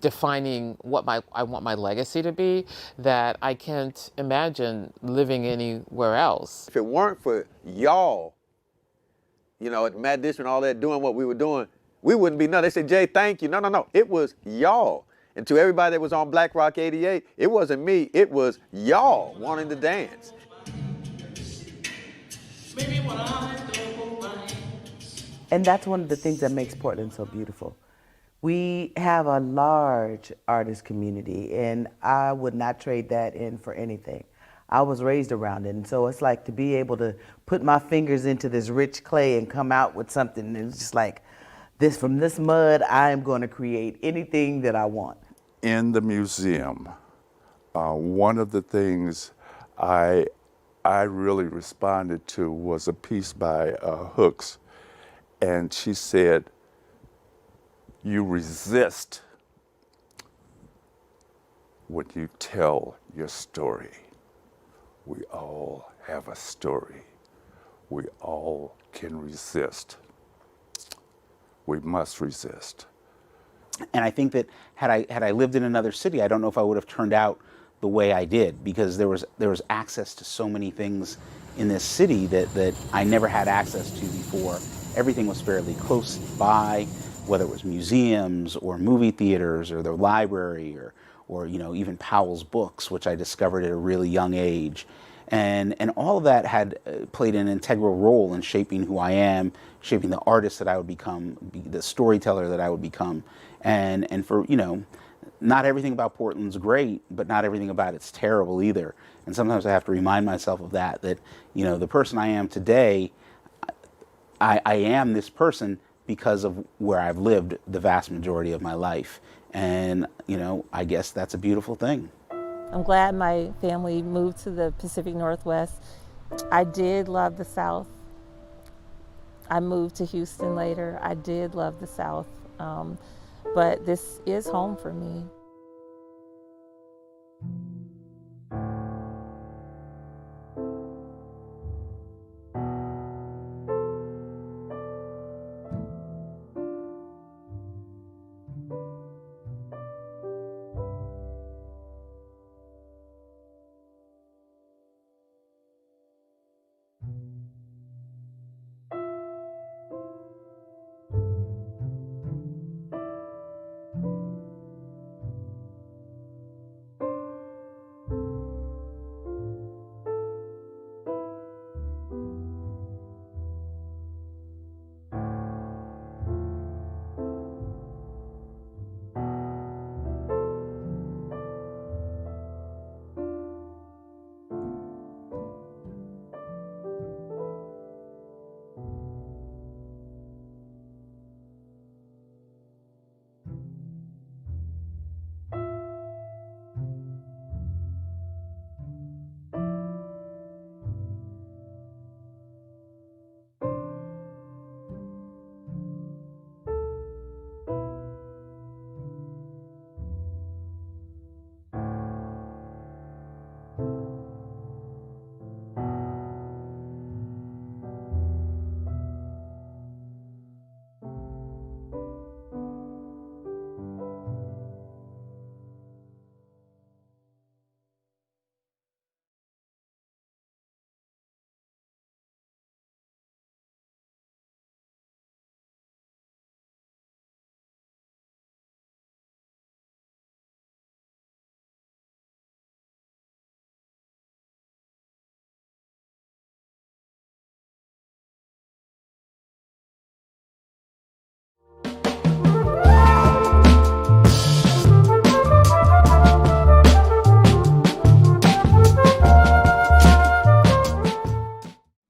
defining what I want my legacy to be, that I can't imagine living anywhere else. If it weren't for y'all, you know, at Matt Dishman and all that, doing what we were doing, we wouldn't be nothing. They said, Jay, thank you. No. It was y'all. And to everybody that was on Black Rock 88, it wasn't me. It was y'all wanting to dance. And that's one of the things that makes Portland so beautiful. We have a large artist community, and I would not trade that in for anything. I was raised around it, and so it's like to be able to put my fingers into this rich clay and come out with something, and it's just like, this, from this mud, I am going to create anything that I want. In the museum, one of the things I really responded to was a piece by Hooks, and she said, you resist when you tell your story. We all have a story. We all can resist. We must resist. And I think that had I lived in another city, I don't know if I would have turned out the way I did, because there was access to so many things in this city that I never had access to before. everything was fairly close by, whether it was museums or movie theaters or the library or even Powell's books, which I discovered at a really young age. And all of that had played an integral role in shaping who I am, shaping the artist that I would become, the storyteller that I would become. And for, not everything about Portland's great, but not everything about it's terrible either. And sometimes I have to remind myself of that the person I am today, I am this person because of where I've lived the vast majority of my life. And, I guess that's a beautiful thing. I'm glad my family moved to the Pacific Northwest. I did love the South. I moved to Houston later. I did love the South. But this is home for me.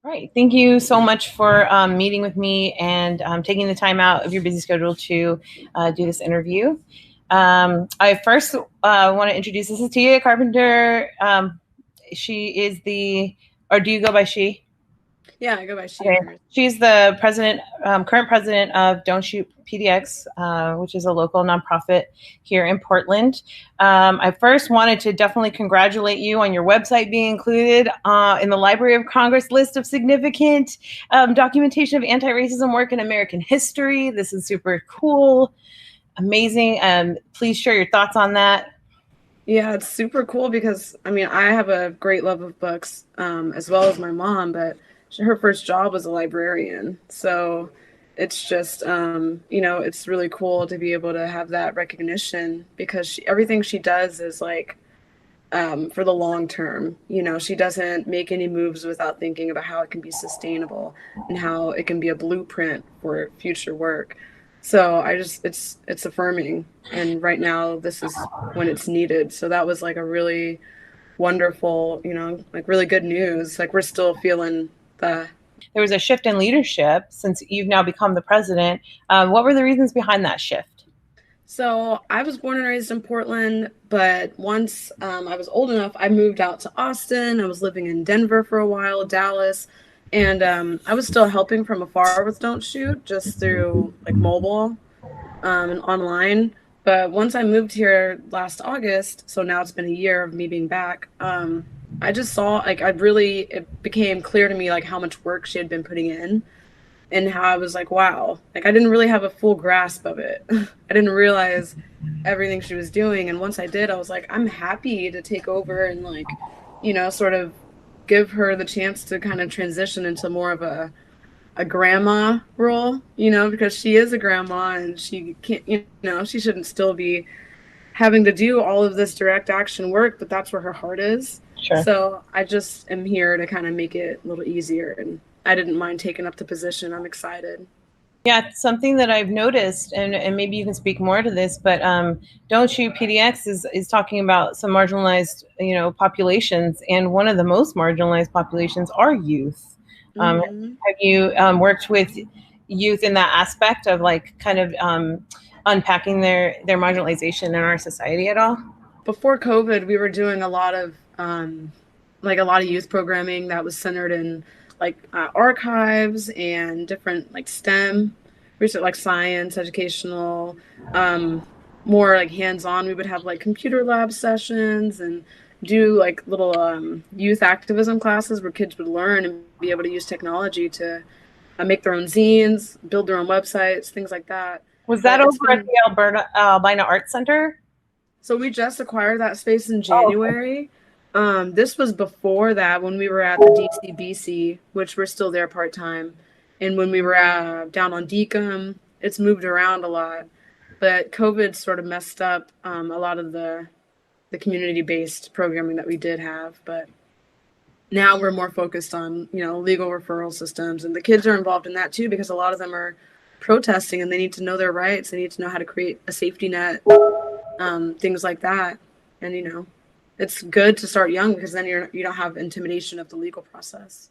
Right. Thank you so much for meeting with me and taking the time out of your busy schedule to do this interview. I first want to introduce, this is Tia Carpenter. She is or do you go by she? Yeah, I go by she. Okay. She's the current president of Don't Shoot PDX, which is a local nonprofit here in Portland. I first wanted to definitely congratulate you on your website being included in the Library of Congress list of significant documentation of anti-racism work in American history. This is super cool, amazing. Please share your thoughts on that. Yeah, it's super cool because, I have a great love of books, as well as my mom, but her first job was a librarian. So it's just, it's really cool to be able to have that recognition because everything she does is like for the long term. She doesn't make any moves without thinking about how it can be sustainable and how it can be a blueprint for future work. So it's affirming. And right now this is when it's needed. So that was like a really wonderful, really good news. Like we're still feeling the. There was a shift in leadership since you've now become the president. What were the reasons behind that shift? So I was born and raised in Portland, but once I was old enough, I moved out to Austin. I was living in Denver for a while, Dallas. And I was still helping from afar with Don't Shoot, just through like mobile and online. But once I moved here last August, so now it's been a year of me being back, I just saw, it became clear to me like how much work she had been putting in and how I was like, wow, like I didn't really have a full grasp of it. I didn't realize everything she was doing. And once I did, I was like, I'm happy to take over and sort of give her the chance to kind of transition into more of a a grandma role, you know, because she is a grandma and she can't, you know, she shouldn't still be having to do all of this direct action work, but that's where her heart is. Sure. So I just am here to kind of make it a little easier, and I didn't mind taking up the position. I'm excited. Yeah, it's something that I've noticed, and maybe you can speak more to this, but Don't Shoot PDX is talking about some marginalized, populations, and one of the most marginalized populations are youth. Have you worked with youth in that aspect of like kind of unpacking their marginalization in our society at all? Before COVID, we were doing a lot of youth programming that was centered in archives and different like STEM research, like science, educational, more like hands-on. We would have like computer lab sessions and do like little youth activism classes where kids would learn and be able to use technology to make their own zines, build their own websites, things like that. Was that over at the Albina Arts Center? So we just acquired that space in January. This was before that when we were at the DCBC, which we're still there part-time. And when we were down on Deacom, it's moved around a lot. But COVID sort of messed up a lot of the community-based programming that we did have. But now we're more focused on, legal referral systems. And the kids are involved in that too, because a lot of them are protesting and they need to know their rights. They need to know how to create a safety net, things like that. And, it's good to start young because then you don't have intimidation of the legal process.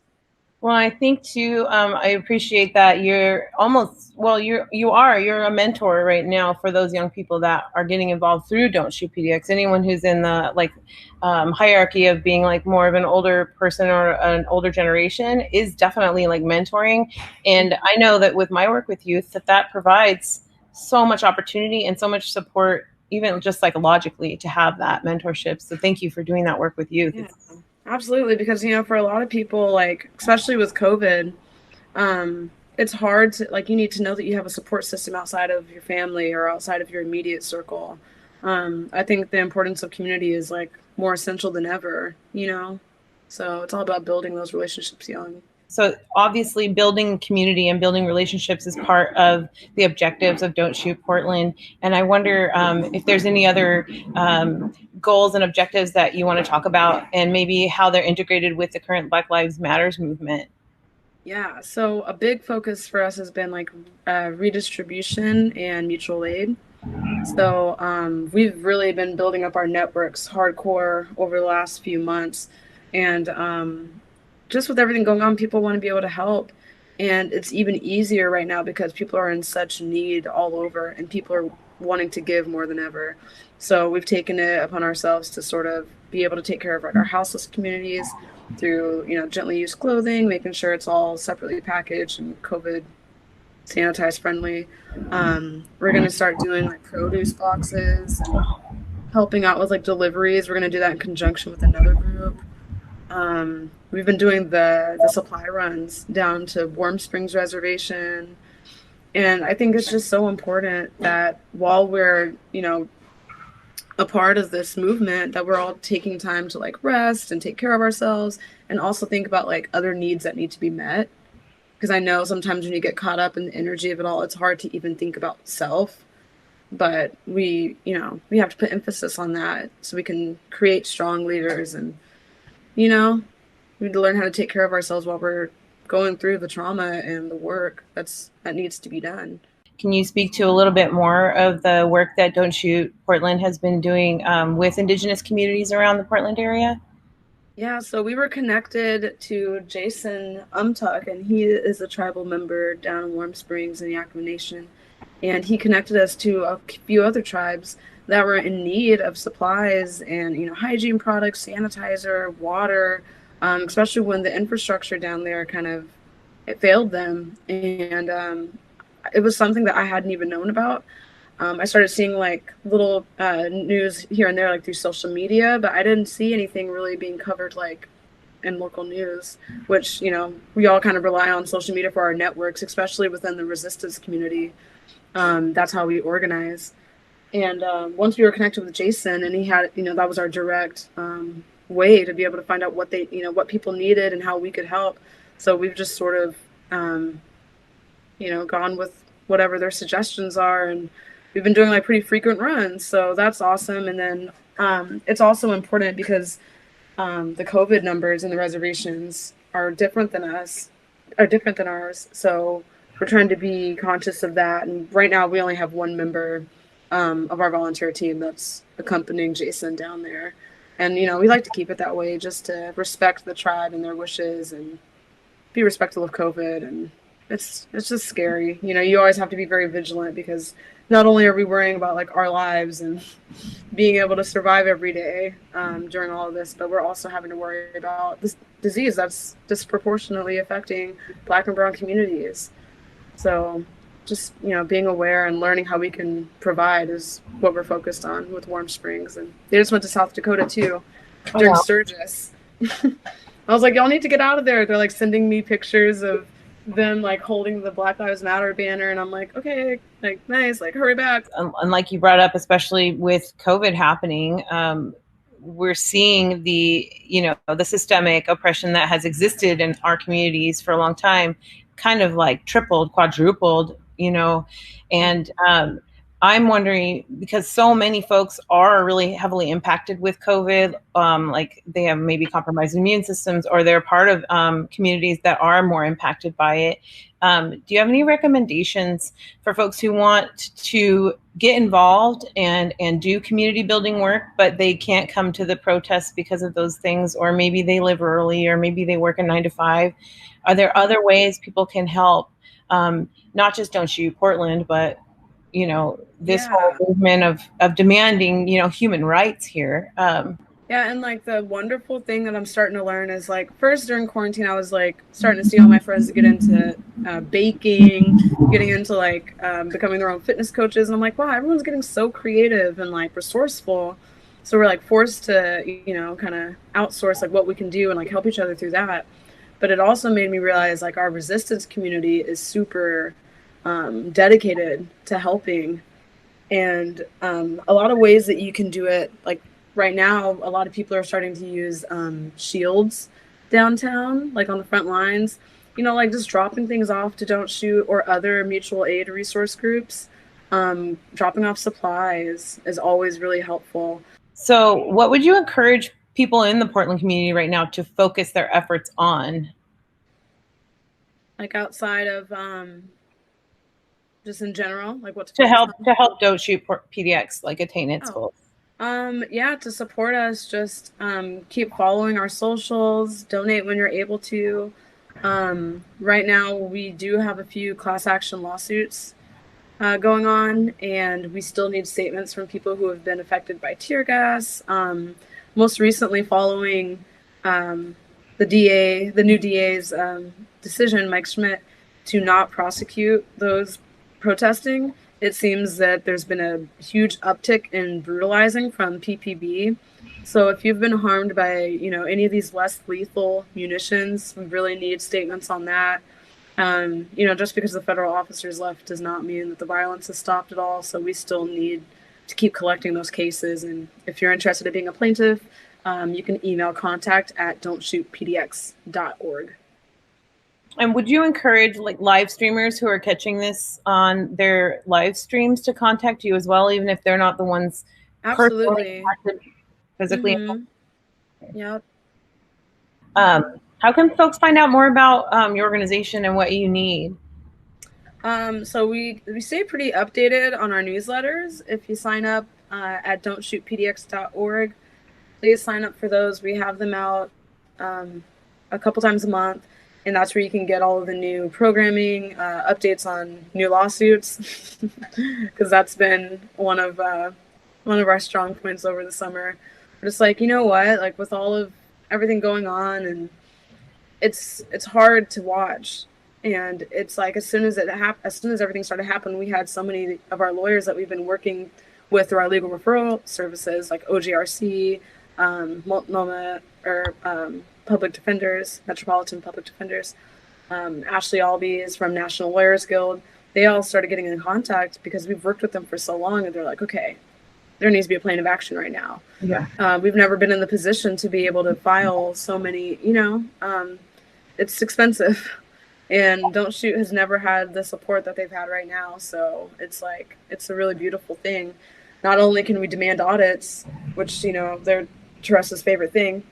Well, I think too, I appreciate that you're you're a mentor right now for those young people that are getting involved through Don't Shoot PDX. Anyone who's in the hierarchy of being like more of an older person or an older generation is definitely like mentoring. And I know that with my work with youth, that provides so much opportunity and so much support, even just psychologically, to have that mentorship. So thank you for doing that work with youth. Yeah, absolutely. Because, for a lot of people, like, especially with COVID, it's hard to, you need to know that you have a support system outside of your family or outside of your immediate circle. I think the importance of community is, more essential than ever, So it's all about building those relationships young. So obviously building community and building relationships is part of the objectives of Don't Shoot Portland. And I wonder if there's any other goals and objectives that you want to talk about and maybe how they're integrated with the current Black Lives Matters movement. Yeah, so a big focus for us has been redistribution and mutual aid. So we've really been building up our networks hardcore over the last few months. And just with everything going on, people want to be able to help. And it's even easier right now because people are in such need all over and people are wanting to give more than ever. So we've taken it upon ourselves to sort of be able to take care of our houseless communities through, gently used clothing, making sure it's all separately packaged and COVID sanitized friendly. We're going to start doing produce boxes and helping out with deliveries. We're going to do that in conjunction with another group. We've been doing the supply runs down to Warm Springs Reservation. And I think it's just so important that while we're, a part of this movement, that we're all taking time to rest and take care of ourselves and also think about other needs that need to be met. Because I know sometimes when you get caught up in the energy of it all, it's hard to even think about self. But we have to put emphasis on that so we can create strong leaders and, we need to learn how to take care of ourselves while we're going through the trauma and the work that needs to be done. Can you speak to a little bit more of the work that Don't Shoot Portland has been doing with Indigenous communities around the Portland area? Yeah, so we were connected to Jason Umtuck, and he is a tribal member down in Warm Springs in the Yakima Nation. And he connected us to a few other tribes that were in need of supplies and, hygiene products, sanitizer, water, especially when the infrastructure down there it failed them. And it was something that I hadn't even known about. I started seeing little news here and there through social media, but I didn't see anything really being covered in local news, which, we all kind of rely on social media for our networks, especially within the resistance community. That's how we organize. And once we were connected with Jason, and he had, that was our direct way to be able to find out what what people needed and how we could help. So we've just sort of gone with whatever their suggestions are, and we've been doing like pretty frequent runs, so that's awesome. And then it's also important because the COVID numbers in the reservations are different than ours. So we're trying to be conscious of that. And right now we only have one member of our volunteer team that's accompanying Jason down there. And, we like to keep it that way just to respect the tribe and their wishes and be respectful of COVID. And it's just scary. You always have to be very vigilant because not only are we worrying about like our lives and being able to survive every day during all of this, but we're also having to worry about this disease that's disproportionately affecting Black and brown communities. So just, being aware and learning how we can provide is what we're focused on with Warm Springs. And they just went to South Dakota too during Sturgis. I was like, y'all need to get out of there. They're like sending me pictures of them like holding the Black Lives Matter banner, and I'm like, okay, like nice, like hurry back. And like you brought up, especially with COVID happening, we're seeing the systemic oppression that has existed in our communities for a long time kind of like tripled, quadrupled, and I'm wondering, because so many folks are really heavily impacted with COVID, like they have maybe compromised immune systems, or they're part of communities that are more impacted by it. Do you have any recommendations for folks who want to get involved and do community building work, but they can't come to the protests because of those things, or maybe they live early, or maybe they work a 9 to 5? Are there other ways people can help? Not just Don't Shoot Portland, but this whole movement of demanding, human rights here. Yeah, and like the wonderful thing that I'm starting to learn is like, first during quarantine, I was like starting to see all my friends get into baking, getting into like becoming their own fitness coaches. And I'm like, wow, everyone's getting so creative and like resourceful. So we're like forced to, kind of outsource like what we can do and like help each other through that. But it also made me realize like our resistance community is super dedicated to helping. And a lot of ways that you can do it, like right now, a lot of people are starting to use shields downtown, like on the front lines, like just dropping things off to Don't Shoot or other mutual aid resource groups. Dropping off supplies is always really helpful. So what would you encourage people in the Portland community right now to focus their efforts on? Like outside of just in general, like what to help Don't Shoot PDX like attain its goals? Yeah, to support us, just keep following our socials, donate when you're able to. Right now, we do have a few class action lawsuits going on, and we still need statements from people who have been affected by tear gas. Most recently, following the new DA's decision, Mike Schmidt, to not prosecute those protesting, it seems that there's been a huge uptick in brutalizing from PPB. So if you've been harmed by, any of these less lethal munitions, we really need statements on that. Just because the federal officers left does not mean that the violence has stopped at all. So we still need to keep collecting those cases. And if you're interested in being a plaintiff, you can email contact@don'tshootpdx.org. And would you encourage like live streamers who are catching this on their live streams to contact you as well, even if they're not the ones Absolutely physically? Mm-hmm. Yep. How can folks find out more about your organization and what you need? So we stay pretty updated on our newsletters. If you sign up at don'tshootpdx.org, please sign up for those. We have them out a couple times a month. And that's where you can get all of the new programming, updates on new lawsuits, because that's been one of our strong points over the summer. We're just like, like with all of everything going on, and it's hard to watch. And it's like as soon as everything started happening, we had so many of our lawyers that we've been working with through our legal referral services, like OGRC, MoMA, or public defenders, Metropolitan Public Defenders. Ashley Albee is from National Lawyers Guild. They all started getting in contact because we've worked with them for so long, and they're like, okay, there needs to be a plan of action right now. Yeah. We've never been in the position to be able to file so many, it's expensive. And Don't Shoot has never had the support that they've had right now. So it's like, it's a really beautiful thing. Not only can we demand audits, which, you know, they're Teresa's favorite thing,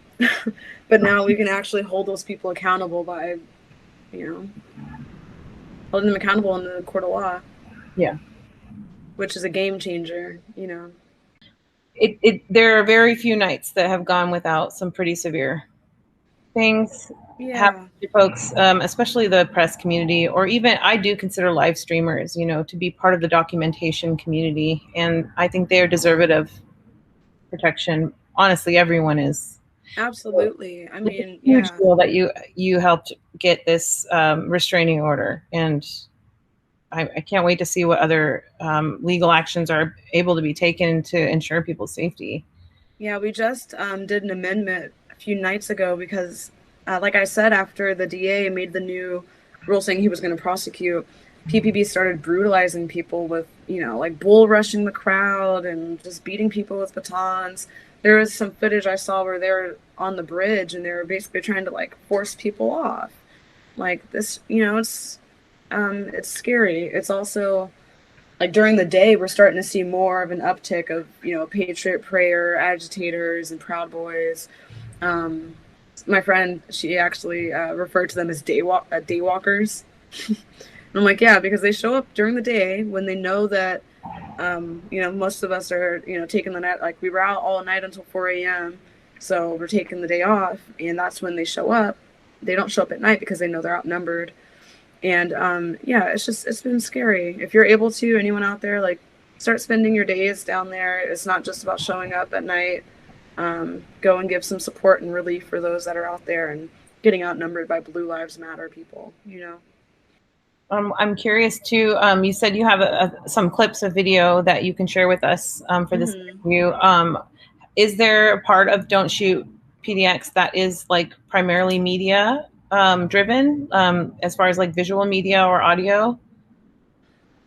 but now we can actually hold those people accountable by, you know, holding them accountable in the court of law. Yeah. Which is a game changer, you know. There are very few nights that have gone without some pretty severe things happen to folks, especially the press community, or even I do consider live streamers, you know, to be part of the documentation community. And I think they are deserving of protection. Honestly, everyone is. Absolutely. I mean, Huge yeah. deal that you helped get this restraining order, and I can't wait to see what other legal actions are able to be taken to ensure people's safety. Yeah, we just did an amendment a few nights ago because, like I said, after the DA made the new rule saying he was going to prosecute, PPB started brutalizing people with, you know, like bull rushing the crowd and just beating people with batons. There was some footage I saw where they were on the bridge and they were basically trying to like force people off. Like this, you know, it's scary. It's also like during the day, we're starting to see more of an uptick of, you know, Patriot Prayer agitators and Proud Boys. My friend, she actually referred to them as daywalkers. And I'm like, yeah, because they show up during the day when they know that, you know, most of us are, you know, taking the night, like we were out all night until 4 a.m. So we're taking the day off, and that's when they show up. They don't show up at night because they know they're outnumbered. And yeah, it's been scary. If you're able to, anyone out there, like start spending your days down there. It's not just about showing up at night. Go and give some support and relief for those that are out there and getting outnumbered by Blue Lives Matter people, you know. I'm curious too. You said you have some clips of video that you can share with us for this interview. Is there a part of Don't Shoot PDX that is like primarily media driven, as far as like visual media or audio?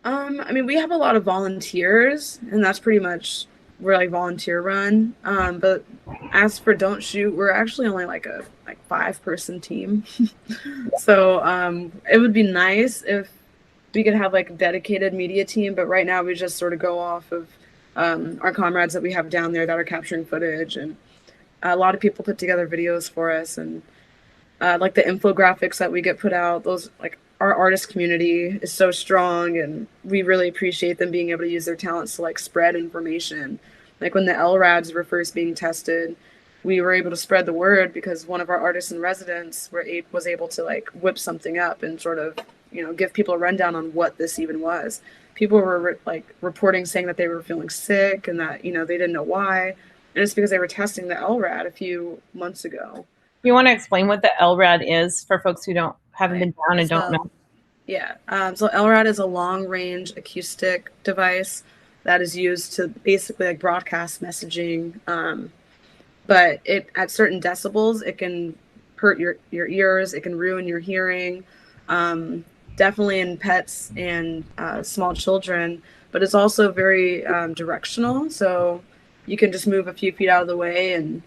I mean, we have a lot of volunteers, and that's pretty much we're like volunteer run. But as for Don't Shoot, we're actually only like a 5-person team. So it would be nice if we could have like a dedicated media team, but right now we just sort of go off of our comrades that we have down there that are capturing footage, and a lot of people put together videos for us, and like the infographics that we get put out, those like our artist community is so strong, and we really appreciate them being able to use their talents to like spread information. Like when the LRADs were first being tested, we were able to spread the word because one of our artists in residence was able to like whip something up and sort of, you know, give people a rundown on what this even was. People were like reporting saying that they were feeling sick and that, you know, they didn't know why. And it's because they were testing the LRAD a few months ago. You want to explain what the LRAD is for folks who haven't been down and don't know? Yeah. So LRAD is a long-range acoustic device that is used to basically like broadcast messaging. But it at certain decibels, it can hurt your ears. It can ruin your hearing. Definitely in pets and small children. But it's also very directional. So you can just move a few feet out of the way and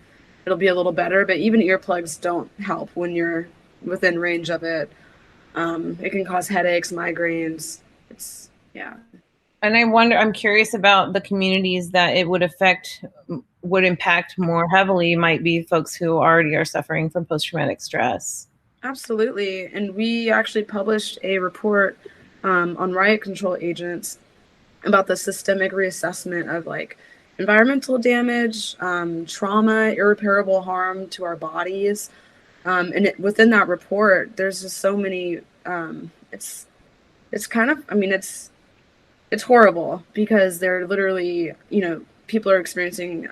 it'll be a little better. But even earplugs don't help when you're within range of it. It can cause headaches, migraines. Yeah. And I'm curious about the communities that it would impact more heavily might be folks who already are suffering from post-traumatic stress. Absolutely. And we actually published a report on riot control agents about the systemic reassessment of like environmental damage, trauma, irreparable harm to our bodies. And within that report, there's just so many, it's kind of, I mean, it's horrible because they're literally, you know, people are experiencing,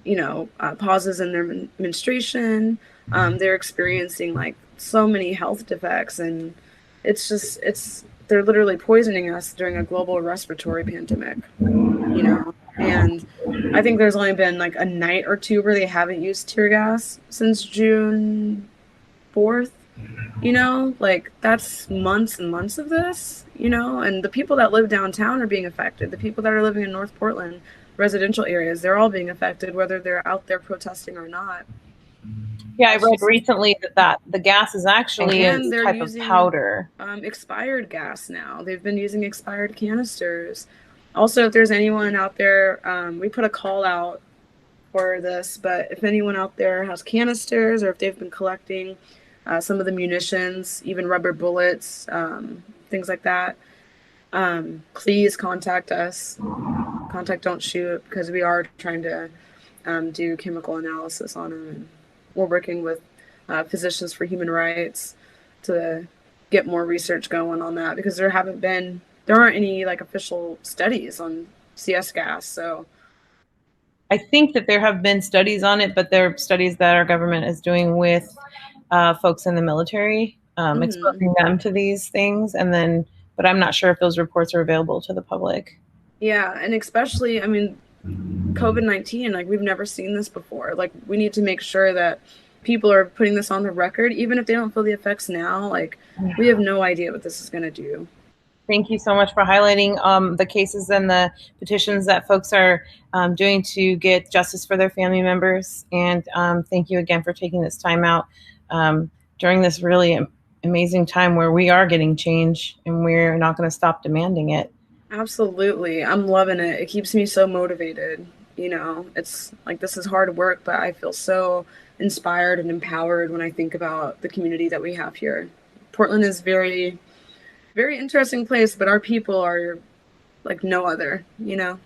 you know, pauses in their menstruation. They're experiencing like so many health defects, and they're literally poisoning us during a global respiratory pandemic, you know. And I think there's only been like a night or two where they haven't used tear gas since June 4th. You know, like that's months and months of this, you know, and the people that live downtown are being affected. The people that are living in North Portland residential areas, they're all being affected, whether they're out there protesting or not. Yeah, I read recently that the gas is actually a And they're type of using powder. expired gas now. They've been using expired canisters. Also, if there's anyone out there, we put a call out for this, but if anyone out there has canisters or if they've been collecting some of the munitions, even rubber bullets, things like that, please contact us. Contact Don't Shoot, because we are trying to do chemical analysis on them. And we're working with Physicians for Human Rights to get more research going on that, because there aren't any like official studies on CS gas. So I think that there have been studies on it, but they're studies that our government is doing with folks in the military, exposing them to these things, but I'm not sure if those reports are available to the public. yeah, and especially, I mean, COVID-19, like we've never seen this before. Like we need to make sure that people are putting this on the record, even if they don't feel the effects now. Like we have no idea what this is going to do. Thank you so much for highlighting the cases and the petitions that folks are doing to get justice for their family members. And thank you again for taking this time out during this really amazing time where we are getting change and we're not going to stop demanding it. Absolutely. I'm loving it. It keeps me so motivated. You know, it's like this is hard work, but I feel so inspired and empowered when I think about the community that we have here. Portland is very, very interesting place, but our people are like no other, you know?